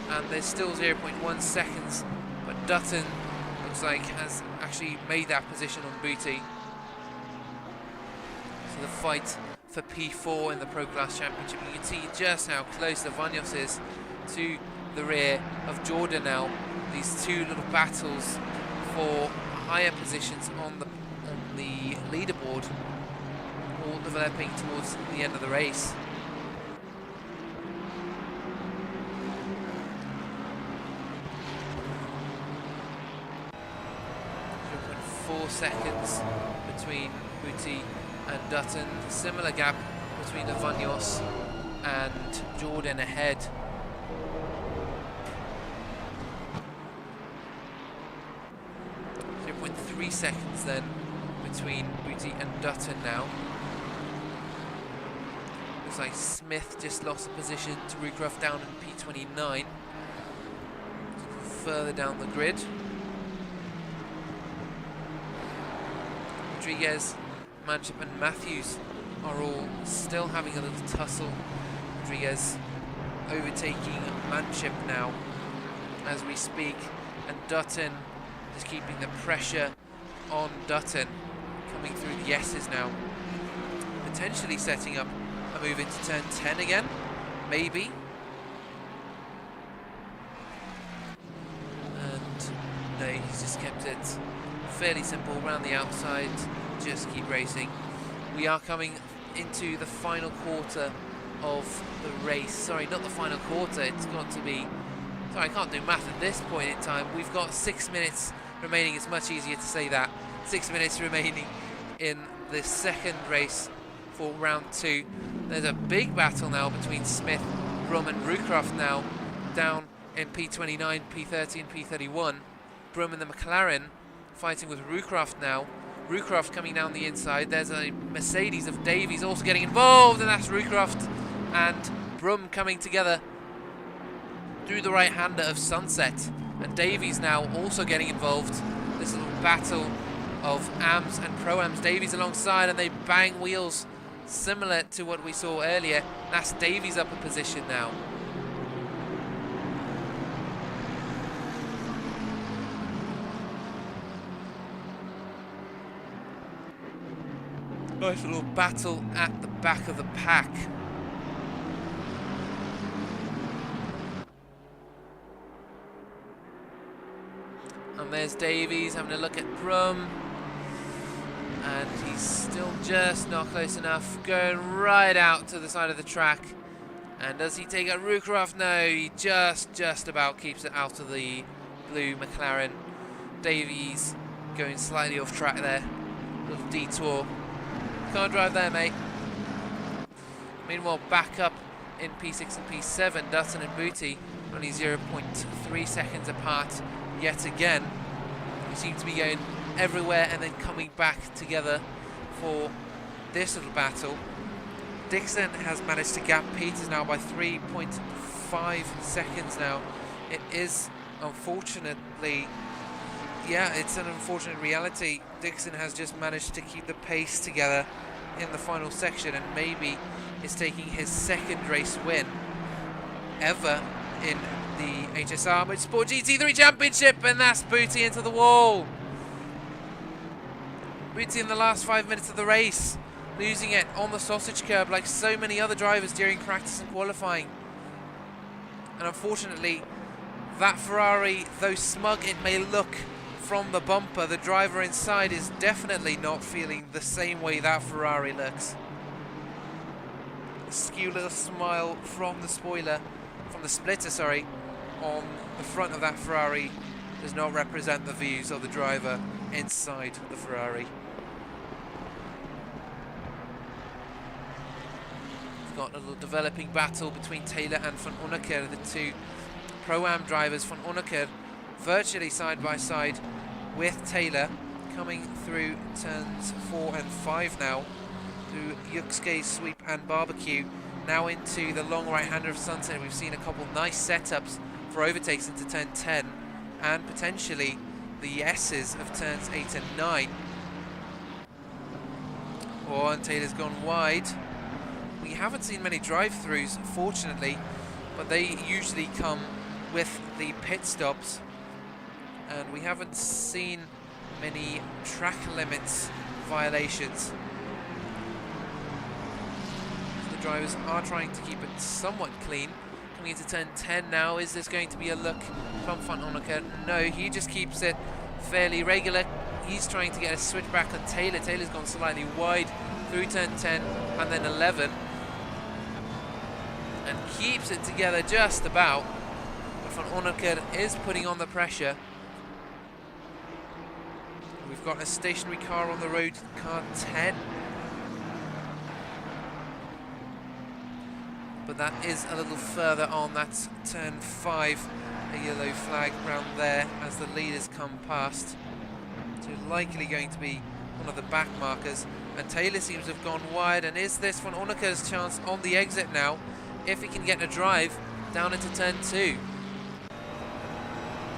and there's still 0.1 seconds, but Dutton looks like has actually made that position on Booty. So the fight for P4 in the Pro Class Championship. You can see just how close Lavagnos is to the rear of Jordan now. These 2 little battles for higher positions on the leaderboard, all developing towards the end of the race. 0.4 seconds between Booty and Dutton. Similar gap between Lavagnos and Jordan ahead. 3 seconds then between Booty and Dutton now. Looks like Smith just lost a position to Rucroft down in P29. Further down the grid. Rodriguez, Manship and Matthews are all still having a little tussle. Rodriguez overtaking Manship now as we speak, and Dutton just keeping the pressure on Dutton, coming through the S's now, potentially setting up a move into turn 10 again, maybe. And no, he's just kept it fairly simple around the outside, just keep racing. We are coming into the final quarter of the race. Sorry, not the final quarter, it's got to be... Sorry, I can't do math at this point in time. We've got 6 minutes remaining. It's much easier to say that. 6 minutes remaining in the second race for round 2. There's a big battle now between Smith, Brum and Rucroft now, down in P29, P30 and P31. Brum and the McLaren fighting with Rucroft now. Rucroft coming down the inside. There's a Mercedes of Davies also getting involved, and that's Rucroft and Brum coming together through the right-hander of Sunset. And Davies now also getting involved. This little battle of AMs and Pro-Ams. Davies alongside, and they bang wheels similar to what we saw earlier. That's Davies up a position now. Nice little battle at the back of the pack. And there's Davies having a look at Brum. And he's still just not close enough. Going right out to the side of the track. And does he take out Rucroft? No, he just about keeps it out of the blue McLaren. Davies going slightly off track there. Little detour. Can't drive there, mate. Meanwhile, back up in P6 and P7, Dutton and Booty only 0.3 seconds apart yet again. We seem to be going everywhere and then coming back together for this little battle. Dixon has managed to gap Peters now by 3.5 seconds now. It is unfortunately, yeah, it's an unfortunate reality. Dixon has just managed to keep the pace together in the final section, and maybe is taking his second race win ever in the HSR Motorsport GT3 Championship, and that's Booty into the wall. Booty in the last 5 minutes of the race, losing it on the sausage curb like so many other drivers during practice and qualifying. And unfortunately, that Ferrari, though smug it may look from the bumper, the driver inside is definitely not feeling the same way that Ferrari looks. A skew little smile from the spoiler, from the splitter, sorry, on the front of that Ferrari does not represent the views of the driver inside the Ferrari. We've got a little developing battle between Taylor and Van Onneker, the two Pro-Am drivers. Van Onneker virtually side by side with Taylor, coming through turns 4 and 5 now, through Yuxke, Sweep and Barbecue, now into the long right-hander of Sunset. We've seen a couple nice setups for overtakes into turn 10, and potentially the S's of turns 8 and 9. Oh, and Taylor's gone wide. We haven't seen many drive-throughs, fortunately, but they usually come with the pit stops, and we haven't seen many track limits violations. So the drivers are trying to keep it somewhat clean. Coming into turn 10 now, is this going to be a look from Van Onneker? No, he just keeps it fairly regular. He's trying to get a switch back on Taylor. Taylor's gone slightly wide through turn 10 and then 11, and keeps it together just about. But Van Onneker is putting on the pressure. We've got a stationary car on the road, car 10. But that is a little further on. That's turn 5. A yellow flag round there as the leaders come past. So likely going to be one of the back markers. And Taylor seems to have gone wide. And is this Van Onneker's chance on the exit now? If he can get a drive down into turn 2.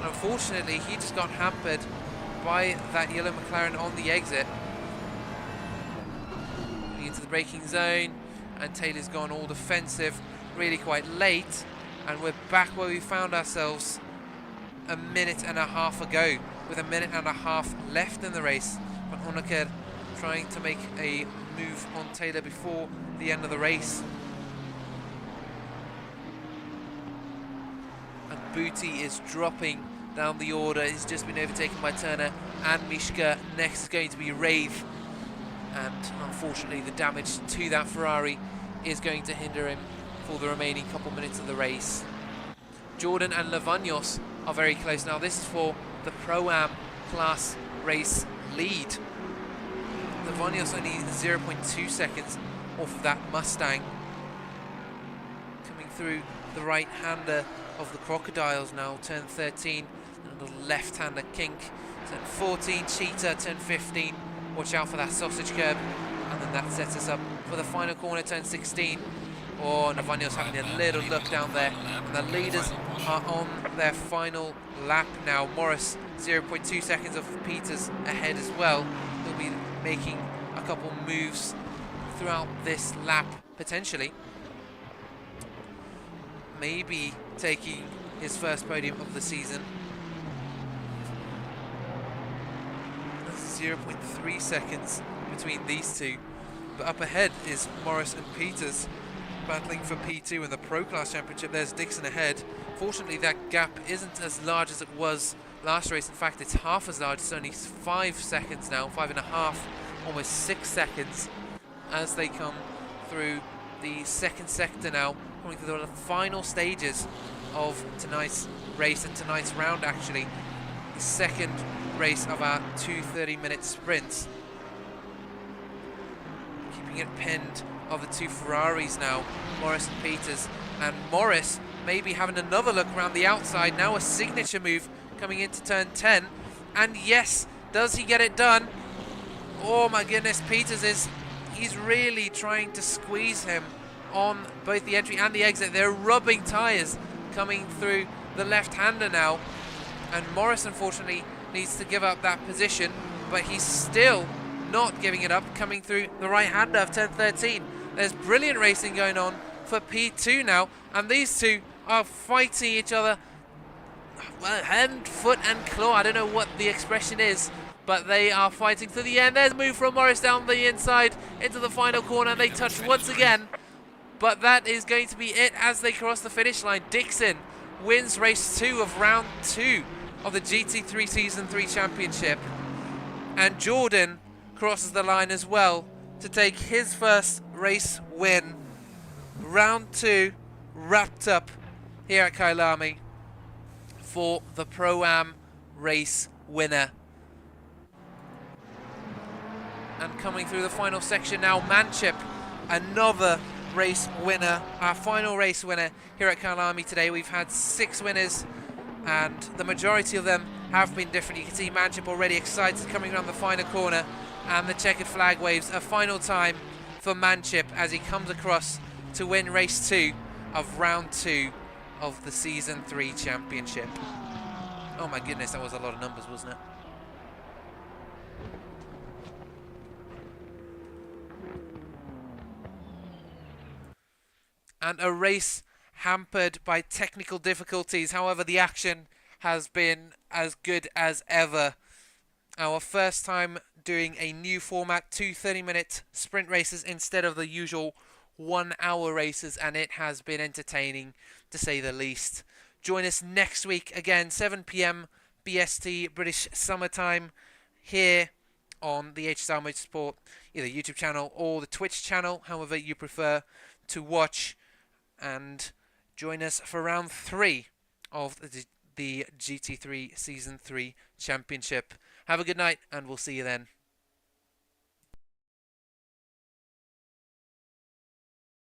Unfortunately, he just got hampered by that yellow McLaren on the exit. Getting into the braking zone, and Taylor's gone all defensive really quite late, and we're back where we found ourselves a minute and a half ago, with a minute and a half left in the race. But Onneker trying to make a move on Taylor before the end of the race. And Booty is dropping down the order. He's just been overtaken by Turner and Mishka. Next is going to be Rave, and unfortunately the damage to that Ferrari is going to hinder him for the remaining couple minutes of the race. Jordan and Lavagnos are very close now. This is for the Pro-Am class race lead. Lavagnos only 0.2 seconds off of that Mustang. Coming through the right-hander of the Crocodiles now, turn 13, and the left-hander Kink, turn 14, Cheetah, turn 15, watch out for that sausage curb, and then that sets us up for the final corner, turn 16. Oh, Navagnos having a little look down there, and the leaders are on their final lap now. Morris 0.2 seconds off Peters ahead as well. He'll be making a couple moves throughout this lap potentially. Maybe taking his first podium of the season. 0.3 seconds between these two. But up ahead is Morris and Peters battling for P2 in the Pro Class Championship. There's Dixon ahead. Fortunately, that gap isn't as large as it was last race. In fact, it's half as large. It's only 5 seconds now, 5.5, almost 6 seconds as they come through the second sector now, coming through the final stages of tonight's race and tonight's round, actually. The second race of our 2 30-minute sprints. Keeping it pinned of the two Ferraris now, Morris and Peters. And Morris maybe having another look around the outside. Now a signature move coming into turn 10. And yes, does he get it done? Oh my goodness, he's really trying to squeeze him on both the entry and the exit. They're rubbing tyres coming through the left-hander now. And Morris, unfortunately, needs to give up that position, but he's still not giving it up, coming through the right-hander of turn 13. There's brilliant racing going on for P2 now, and these two are fighting each other, well, hand, foot and claw. I don't know what the expression is, but they are fighting to the end. There's a move from Morris down the inside into the final corner. They touch once again, but that is going to be it as they cross the finish line. Dixon wins race 2 of round 2 of the GT3 Season 3 Championship, and Jordan crosses the line as well to take his first race win. Round 2 wrapped up here at Kyalami for the Pro-Am race winner. And coming through the final section now, Manchip, another race winner, our final race winner here at Kyalami today. We've had 6 winners, and the majority of them have been different. You can see Manchip already excited coming around the final corner, and the checkered flag waves a final time for Manchip as he comes across to win race 2 of round 2 of the Season 3 Championship. Oh my goodness, that was a lot of numbers, wasn't it? And a race hampered by technical difficulties. However, the action has been as good as ever. Our first time doing a new format, 2 30-minute sprint races instead of the usual 1-hour races, and it has been entertaining to say the least. Join us next week again, 7 PM BST British Summertime, here on the HSR Motorsport, either YouTube channel or the Twitch channel, however you prefer to watch. And join us for round 3 of the GT3 Season 3 Championship. Have a good night, and we'll see you then.